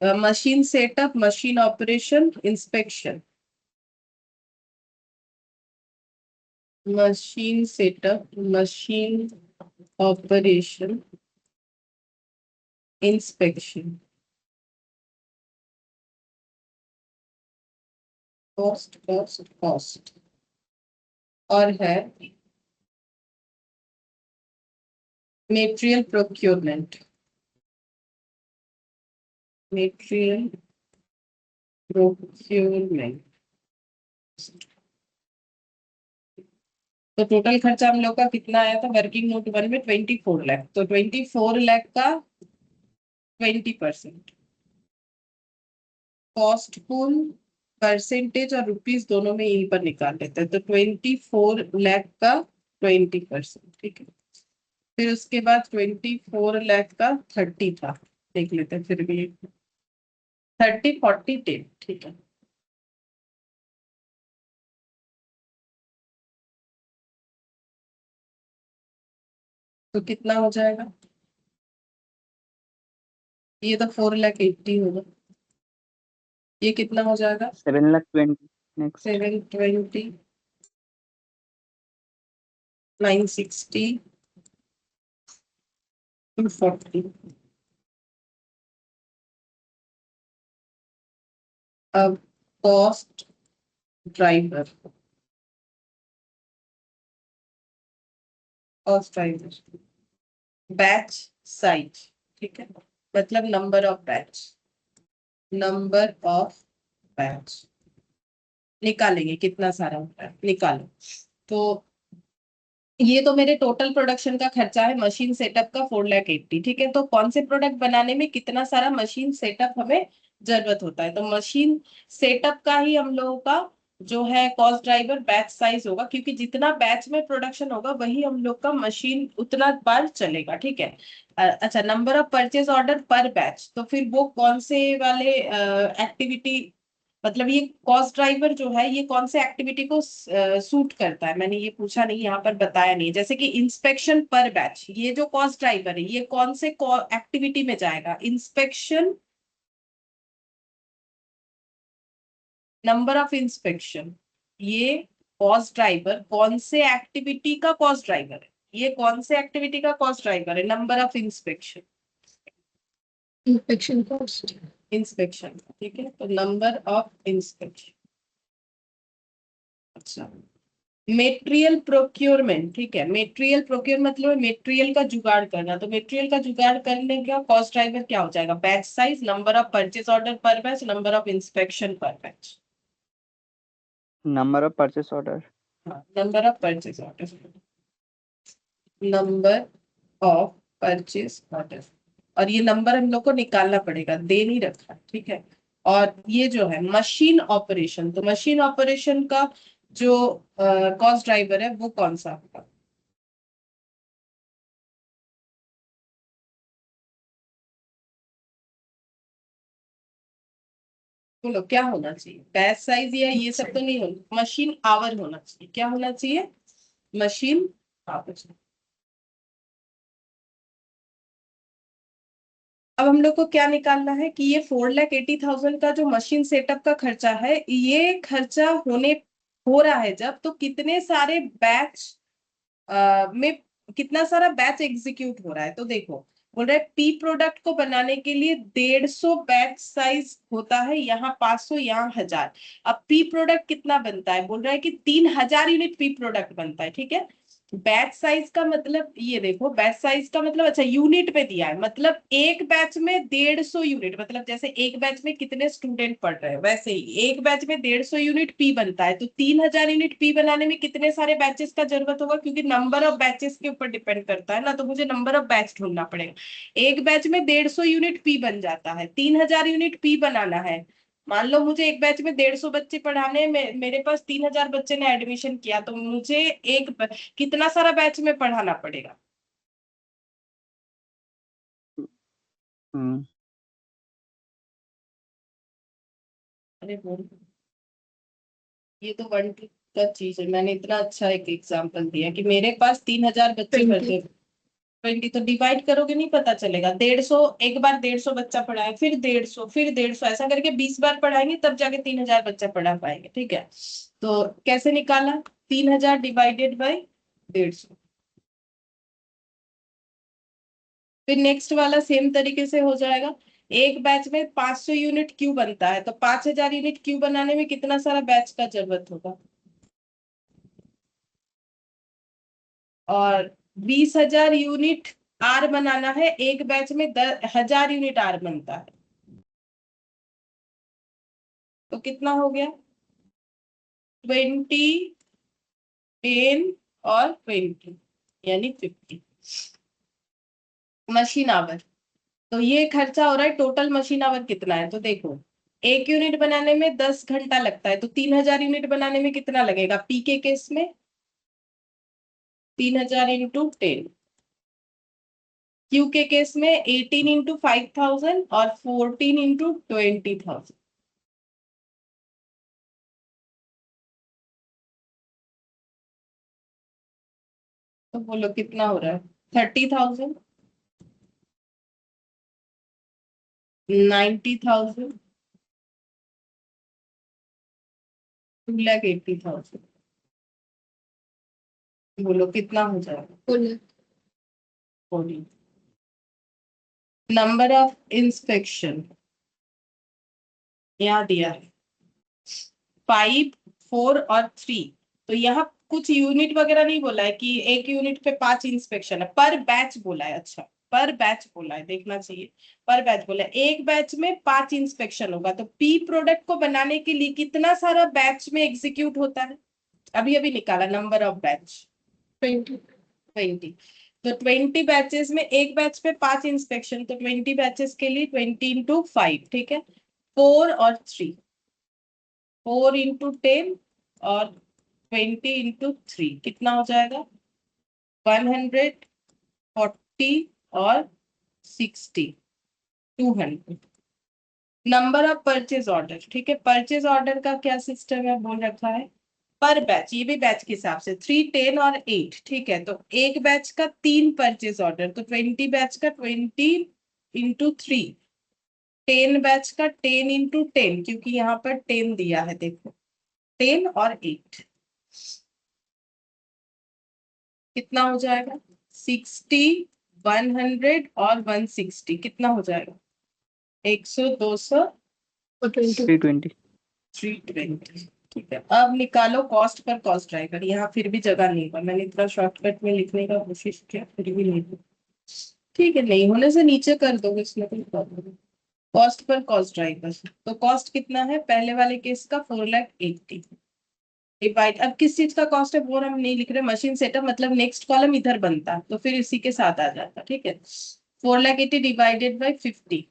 Machine setup, machine operation, inspection, machine setup, machine operation, inspection, cost cost cost, और है मेटेरियल प्रोक्योरमेंट, मेटेरियल प्रोक्योरमेंट। तो टोटल खर्चा हम लोग का कितना आया था वर्किंग नोट 1 में, 24 लाख, तो 24 लाख का 20%। कॉस्ट पूल परसेंटेज और रुपीस दोनों में यहीं पर निकाल लेते हैं, तो 24 लाख का 20%। ठीक है। फिर उसके बाद 24 लाख का 30 था, देख लेते हैं फिर भी। 30 40 10, ठीक है। तो कितना हो जाएगा? ये तो 4 लाख 80 होगा। ये कितना हो जाएगा? 7,20,000 नेक्स्ट। 720, 960, 240। अब cost driver, cost driver batch size, ठीक है, मतलब number of batch, number of batch निकालेंगे कितना सारा होता है, निकालो। तो ये तो मेरे टोटल प्रोडक्शन का खर्चा है मशीन सेटअप का 4 लाख 80, ठीक है। तो कौन से प्रोडक्ट बनाने में कितना सारा मशीन सेटअप हमें जरूरत होता है, तो मशीन सेटअप का ही हम लोगों का जो है कॉस्ट ड्राइवर बैच साइज होगा, क्योंकि जितना बैच में प्रोडक्शन होगा वही हम लोग का मशीन उतना बार चलेगा, ठीक है। अच्छा, number of purchase order per batch, तो फिर वो कौन से वाले एक्टिविटी, मतलब ये कॉस्ट ड्राइवर जो है ये कौन से एक्टिविटी को सूट करता है, मैंने ये पूछा नहीं, यहाँ पर बताया नहीं। जैसे कि इंस्पेक्शन पर बैच, ये जो कॉस्ट ड्राइवर है ये कौन से एक्टिविटी में जाएगा? इंस्पेक्शन, नंबर ऑफ इंस्पेक्शन, ये कॉस्ट ड्राइवर कौन से एक्टिविटी का कॉस्ट ड्राइवर है? ये कौन से एक्टिविटी का कॉस्ट ड्राइवर है? Number of inspection, inspection cost. Inspection, ठीक है। तो नंबर ऑफ इंस्पेक्शन। अच्छा, मेटेरियल प्रोक्योरमेंट, ठीक है। मेटेरियल प्रोक्योर मतलब मेटेरियल का जुगाड़ करना, तो मेटेरियल का जुगाड़ करने का कॉस्ट ड्राइवर क्या हो जाएगा? Batch size, number of purchase order per batch, number of inspection per batch. Number of purchase order. हाँ, number of purchase order, number of purchase order. और ये नंबर हम लोग को निकालना पड़ेगा, दे नहीं रखा, ठीक है। और ये जो है मशीन ऑपरेशन, तो मशीन ऑपरेशन का जो कॉस्ट ड्राइवर है वो कौन सा होगा? बोलो क्या होना चाहिए? बैच साइज या ये सब तो नहीं होना, मशीन आवर होना चाहिए। क्या होना चाहिए? Machine our. अब हम लोग को क्या निकालना है कि ये 4,80,000 का जो मशीन सेटअप का खर्चा है, ये खर्चा हो रहा है जब, तो कितने सारे बैच में कितना सारा बैच एग्जीक्यूट हो रहा है। तो देखो, बोल रहा है पी प्रोडक्ट को बनाने के लिए 150 बैच साइज होता है, यहाँ 500, यहाँ 1000। अब पी प्रोडक्ट कितना बनता है? बोल रहा है कि 3000 यूनिट पी प्रोडक्ट बनता है, ठीक है। बैच साइज का मतलब ये देखो, बैच साइज का मतलब, अच्छा यूनिट पे दिया है, मतलब एक बैच में 150 यूनिट, मतलब जैसे एक बैच में कितने स्टूडेंट पढ़ रहे हैं वैसे ही एक बैच में 150 यूनिट पी बनता है। तो 3000 यूनिट पी बनाने में कितने सारे बैचेस का जरूरत होगा, क्योंकि नंबर ऑफ बैचेस के ऊपर डिपेंड करता है ना, तो मुझे नंबर ऑफ बैच ढूंढना पड़ेगा। एक बैच में 150 यूनिट पी बन जाता है, 3000 यूनिट पी बनाना है। मान लो मुझे एक बैच में 150 बच्चे पढ़ाने, मेरे पास 3000 बच्चे ने एडमिशन किया, तो मुझे कितना सारा बैच में पढ़ाना पड़ेगा? हम्म। अरे बोल, ये तो वन का चीज है, मैंने इतना अच्छा एक एग्जांपल दिया कि मेरे पास 3000 बच्चे 20. पढ़ते। 20 तो डिवाइड करोगे नहीं पता चलेगा। 150, एक बार 150 बच्चा पढ़ाए, फिर 150, फिर 150, ऐसा करके 20 बार पढ़ाएंगे तब जाके 3000 बच्चा पढ़ा पाएंगे, ठीक है। तो कैसे निकाला? 3000 डिवाइडेड बाई 150। फिर नेक्स्ट वाला सेम तरीके से हो जाएगा। एक बैच में 500 यूनिट क्यू बनता है, तो 5000 यूनिट क्यू बनाने में कितना सारा बैच का जरूरत होगा? और 20,000 यूनिट आर बनाना है, एक बैच में 10,000 यूनिट आर बनता है, तो कितना हो गया? 20, 10 और 20, यानी 50 मशीन आवर। तो ये खर्चा हो रहा है, टोटल मशीन आवर कितना है? तो देखो, एक यूनिट बनाने में 10 घंटा लगता है, तो 3000 यूनिट बनाने में कितना लगेगा? पी के केस में 3000 इंटू 10, क्यू के केस में 18 इंटू 5,000 और 14 इंटू 20,000। तो बोलो कितना हो रहा है? 30,000, 90,000, 2,80,000। बोलो कितना हो जाएगा? 4 lakh, 40। नंबर ऑफ इंस्पेक्शन यहाँ दिया है 5, 4 और 3। तो यहाँ कुछ यूनिट वगैरह नहीं बोला है कि एक यूनिट पे 5 इंस्पेक्शन है, पर बैच बोला है। अच्छा, पर बैच बोला है, देखना चाहिए। पर बैच बोला है, एक बैच में 5 इंस्पेक्शन होगा। तो पी प्रोडक्ट को बनाने के लिए कितना सारा बैच में एग्जीक्यूट होता है? अभी अभी निकाला नंबर ऑफ बैच 20, 20। तो 20 बैचेस में एक बैच पे 5 इंस्पेक्शन, तो 20 बैचेस के लिए 20 इंटू 5, ठीक है। 4 और 3, 4 इंटू 10 और 20 इंटू 3 कितना हो जाएगा? 140 और 60, 200। नंबर ऑफ परचेज ऑर्डर, ठीक है। परचेज ऑर्डर का क्या सिस्टम है बोल रखा है? पर बैच, ये भी बैच के हिसाब से 3, 10 और 8, ठीक है। तो एक बैच का 3 परचेज ऑर्डर, तो 20 बैच का 20 इंटू 3, 10 बैच का 10 इंटू 10, क्योंकि यहाँ पर 10 दिया है, देखो 10 और 8 कितना हो जाएगा? 60, 100 और 160 कितना हो जाएगा? 100, 200, or 20, 320. 320। ठीक है, अब निकालो कॉस्ट पर कॉस्ट ड्राइवर। यहाँ फिर भी जगह नहीं हुआ, मैंने इतना शॉर्टकट में लिखने का कोशिश किया, फिर भी नहीं हुआ। ठीक है, नहीं होने से नीचे कर दो, इसमें कोई प्रॉब्लम नहीं। कॉस्ट पर कॉस्ट ड्राइवर, तो कॉस्ट कितना है पहले वाले केस का? 4,80,000 डिवाइड, अब किस चीज का कॉस्ट है वो हम नहीं लिख रहे, मशीन सेटअप, मतलब नेक्स्ट कॉलम इधर बनता तो फिर इसी के साथ आ जाता, ठीक है। 4,80,000 डिवाइडेड बाई 50,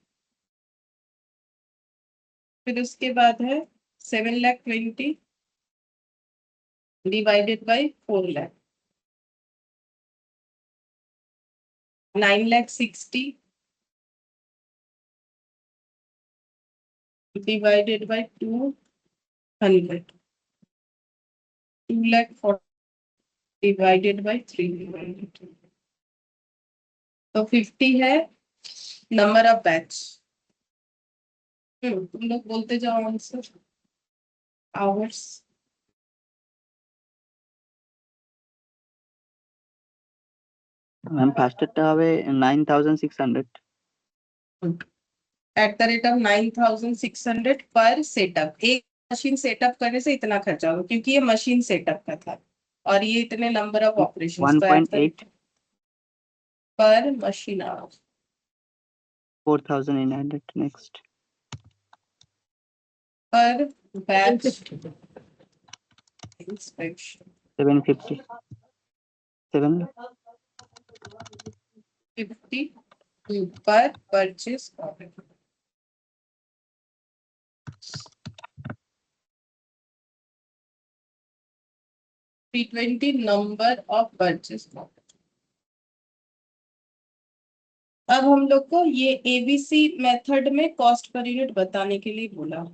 फिर उसके बाद है 7,20,000 divided by 4,00,000, 9,60,000 divided by 200, 2,40,000 divided by 300। तो 50 है नंबर ऑफ बैच। तुम लोग बोलते जाओ आंसर। आवर्स, ম্যাম ফার্স্টেরটা হবে 9600. @9,600 पर सेटअप। एक मशीन सेटअप करने से इतना खर्चा होगा, क्योंकि ये मशीन सेटअप का था और ये इतने नंबर ऑफ ऑपरेशन, तो 1.8, पर मशीन आवर। 4800. Next. पर बैच 150, इंस्पेक्शन 750. 7 50 पर purchase order. T20 number of purchase order. अब हम लोग को ये एबीसी मेथड में कॉस्ट पर यूनिट बताने के लिए बोला।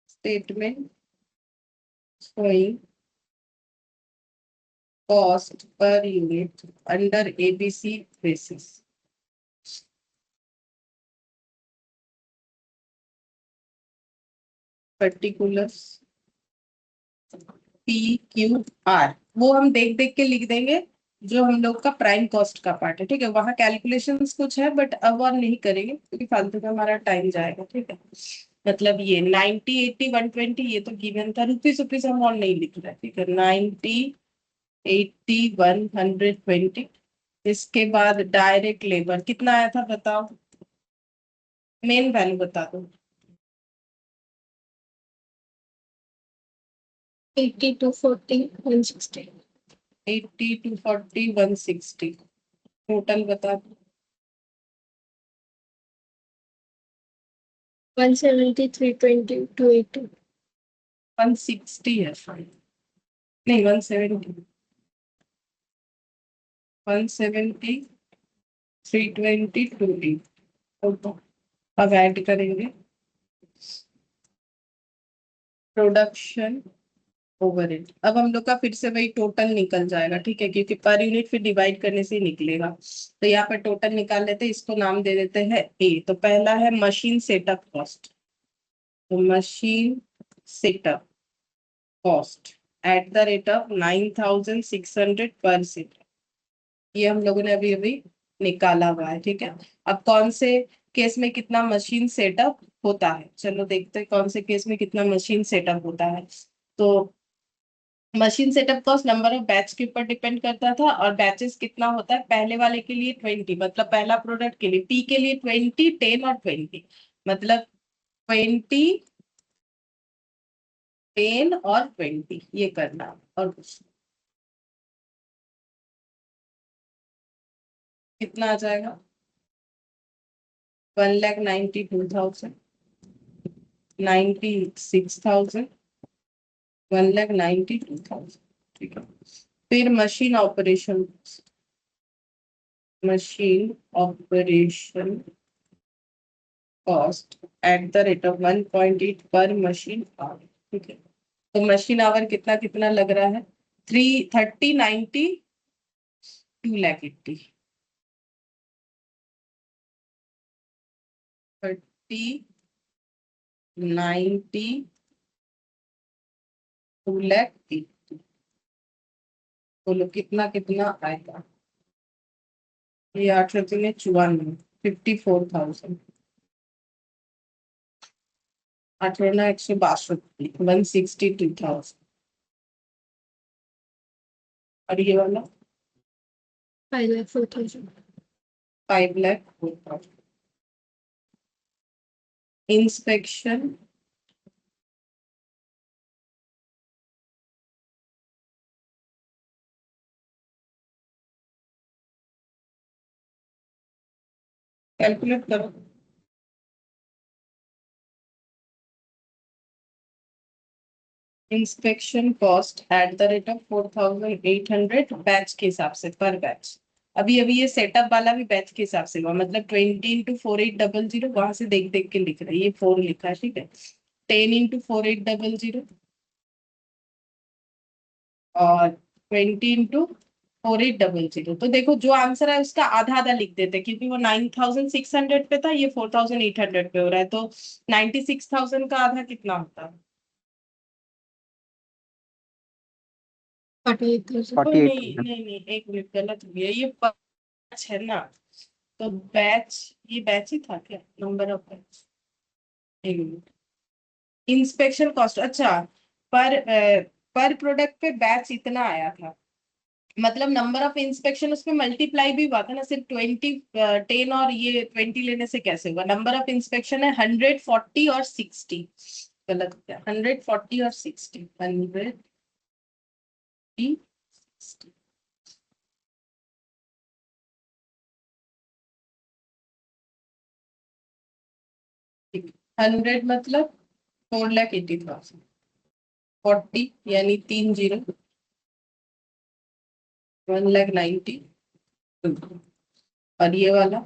Statement showing cost per unit under ABC basis. Particulars PQR वो हम देख देख के लिख देंगे, जो हम लोग का प्राइम कॉस्ट का पार्ट है, ठीक है। वहां कैलकुलेशंस कुछ है बट अब और नहीं करेंगे क्योंकि फालतू में हमारा टाइम जाएगा, ठीक है। मतलब ये 90, 80, 120 ये तो गिवन था, रुपीज रुपीज हम और नहीं लिख रहे, ठीक है। 90, 80, 120। इसके बाद डायरेक्ट लेबर कितना आया था बताओ, मेन वैल्यू बता दो। 80 to 40, 160, 80, 240, 160 टोटल बता दो। 170, 320, 280, 160 है शायद, नहीं 170, 170, 320, 2D। अब ऐड करेंगे प्रोडक्शन ओवरहेड। अब हम लोग का फिर से वही टोटल निकल जाएगा, ठीक है, क्योंकि पर यूनिट फिर डिवाइड करने से ही निकलेगा। तो यहाँ पर टोटल निकाल लेते हैं, इसको नाम दे देते हैं ए। तो पहला है मशीन सेटअप कॉस्ट, तो machine setup cost at the rate of 9600 पर सेट, ये हम लोगों ने अभी अभी निकाला हुआ है, ठीक है। अब कौन से केस में कितना मशीन सेटअप होता है, चलो देखते हैं कौन से केस में कितना मशीन सेटअप होता है। तो machine setup cost number of batch के ऊपर डिपेंड करता था, और बैचेस कितना होता है, पहले वाले के लिए 20, मतलब पहला प्रोडक्ट के लिए पी के लिए 20, 10 और 20, मतलब 20, 10 और 20 ये करना, और कुछ नहीं। कितना आ जाएगा, 1,92,000, 96,000, 1,92,000, ठीक है। फिर machine operation cost at the rate of 1.8 पर मशीन आवर, ठीक है। तो मशीन आवर कितना कितना लग रहा है, 330, 90, 2,80,000, 30, 90, 2,80,000, बोलो कितना कितना आएगा, ये 8 में 54, 54,000, 8 162, 162,000। और ये वाला 5,04,000. 5,04,000। इंस्पेक्शन कैलकुलेट करो, inspection cost at the rate of 4,800 batch के हिसाब से पर बैच। अभी अभी ये सेटअप वाला भी बैच के हिसाब से हुआ, मतलब 20 × 4800, वहां से देख देख के लिख रहे हैं, ये 4 लिखा है, ठीक है। 10 × 4800 और 20 × 4800, तो देखो जो आंसर है उसका आधा आधा लिख देते हैं, क्योंकि वो 9,600 पे था, ये 4,800 पे हो रहा है, तो 96,000 का आधा कितना होता है। 48,000. कोई नहीं 48,000। नहीं नहीं, एक मिनट, गलत हो गया, ये बैच है ना, तो बैच, ये बैच ही था क्या, नंबर ऑफ बैच, एक मिनट। इंस्पेक्शन कॉस्ट, अच्छा, पर पर प्रोडक्ट पे बैच इतना आया था, मतलब नंबर ऑफ इंस्पेक्शन उसमें मल्टीप्लाई भी हुआ था ना, सिर्फ 20, 10 और ये 20 लेने से कैसे होगा। नंबर ऑफ इंस्पेक्शन है 100, 40 और 60, गलत क्या, 100, 40 और 60, 100, 60। 100 मतलब 4,80,000, 40 यानी 30, 1,90,000, और ये वाला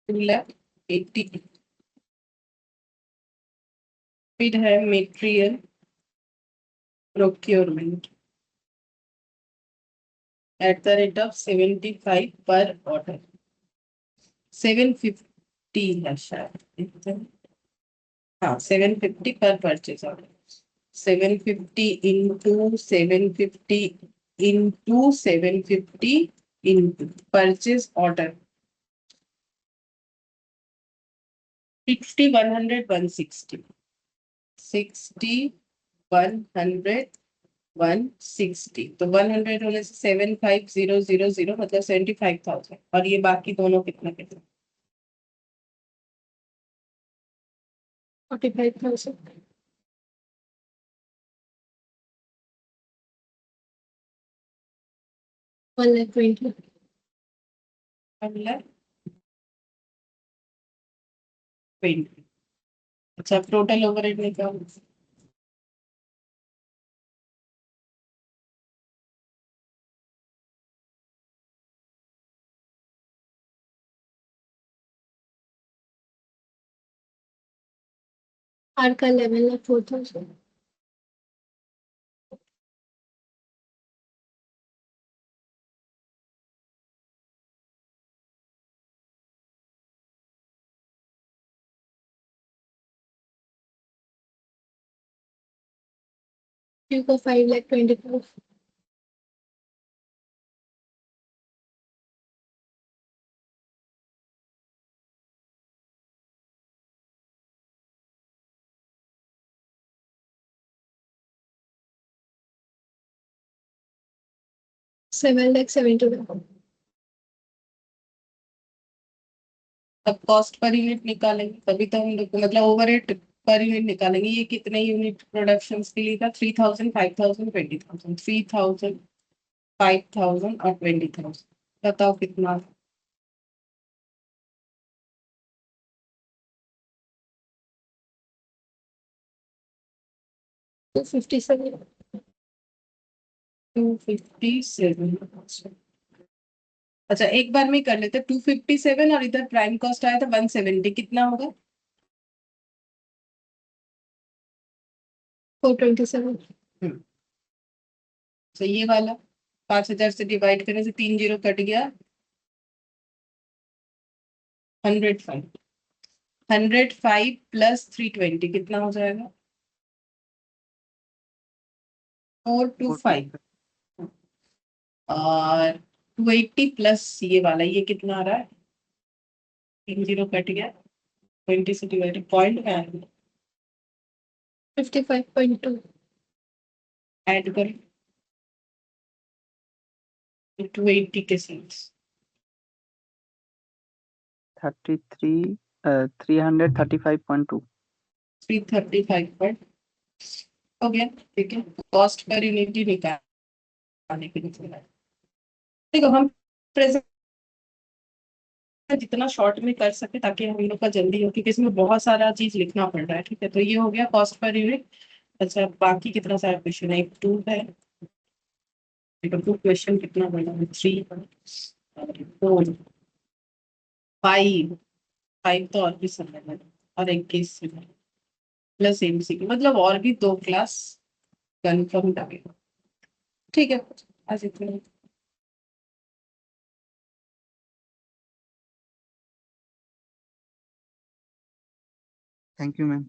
2,80,000। फिर है material procurement at the rate of 75 पर ऑर्डर, 750 है शायद, हाँ 750 पर purchase order, 750 into 750 into 750 into purchase order 60, 100, 160, 60, 100, 160, तो 100 होने से 75,000, मतलब 75,000, और ये बाकी दोनों कितना कितना, 45,000. 1,20,000. 1,20,000। अच्छा टोटल ओवरहेड निकाल। R का लेवल है 4000। Q का 5,25,000। $7,70,000। तब कॉस्ट पर यूनिट निकालेंगे तभी तो हम लोग को मतलब ओवरहेड पर यूनिट निकालेंगे। ये कितने यूनिट प्रोडक्शन के लिए था? 3,000, 5,000, 20,000। 3,000, 5,000 और 20,000। बताओ कितना? 257। 257। अच्छा एक बार में कर लेते। 257 और इधर प्राइम कॉस्ट आया था 170, कितना होगा? 427। तो ये वाला 5,000 से डिवाइड करने से 3 जीरो कट गया। 105। 105 प्लस 320 कितना हो जाएगा? 425। और 280 प्लस ये वाला ये कितना आ रहा है? 3 जीरो कट गया। 20 से डिवाइड पॉइंट में आएगा। 55.2। ऐड कर 280 के साथ 335.2। 335 हो गया। ठीक है कॉस्ट पर यूनिट ही निकालने के लिए। देखो हम प्रेजेंट जितना शॉर्ट में कर सके ताकि हम लोग का जल्दी हो, क्योंकि इसमें बहुत सारा चीज लिखना पड़ रहा है। ठीक है तो ये हो गया कॉस्ट पर यूनिट। अच्छा बाकी कितना सारा क्वेश्चन है? एक 2 है। देखो 2 क्वेश्चन कितना बना है? 3, 4, 5। 5 तो और भी समय है। और 21 प्लस एमसीक्यू मतलब और भी 2 क्लास कन्फर्म लगेगा। ठीक है आज इतना ही। Thank you ma'am.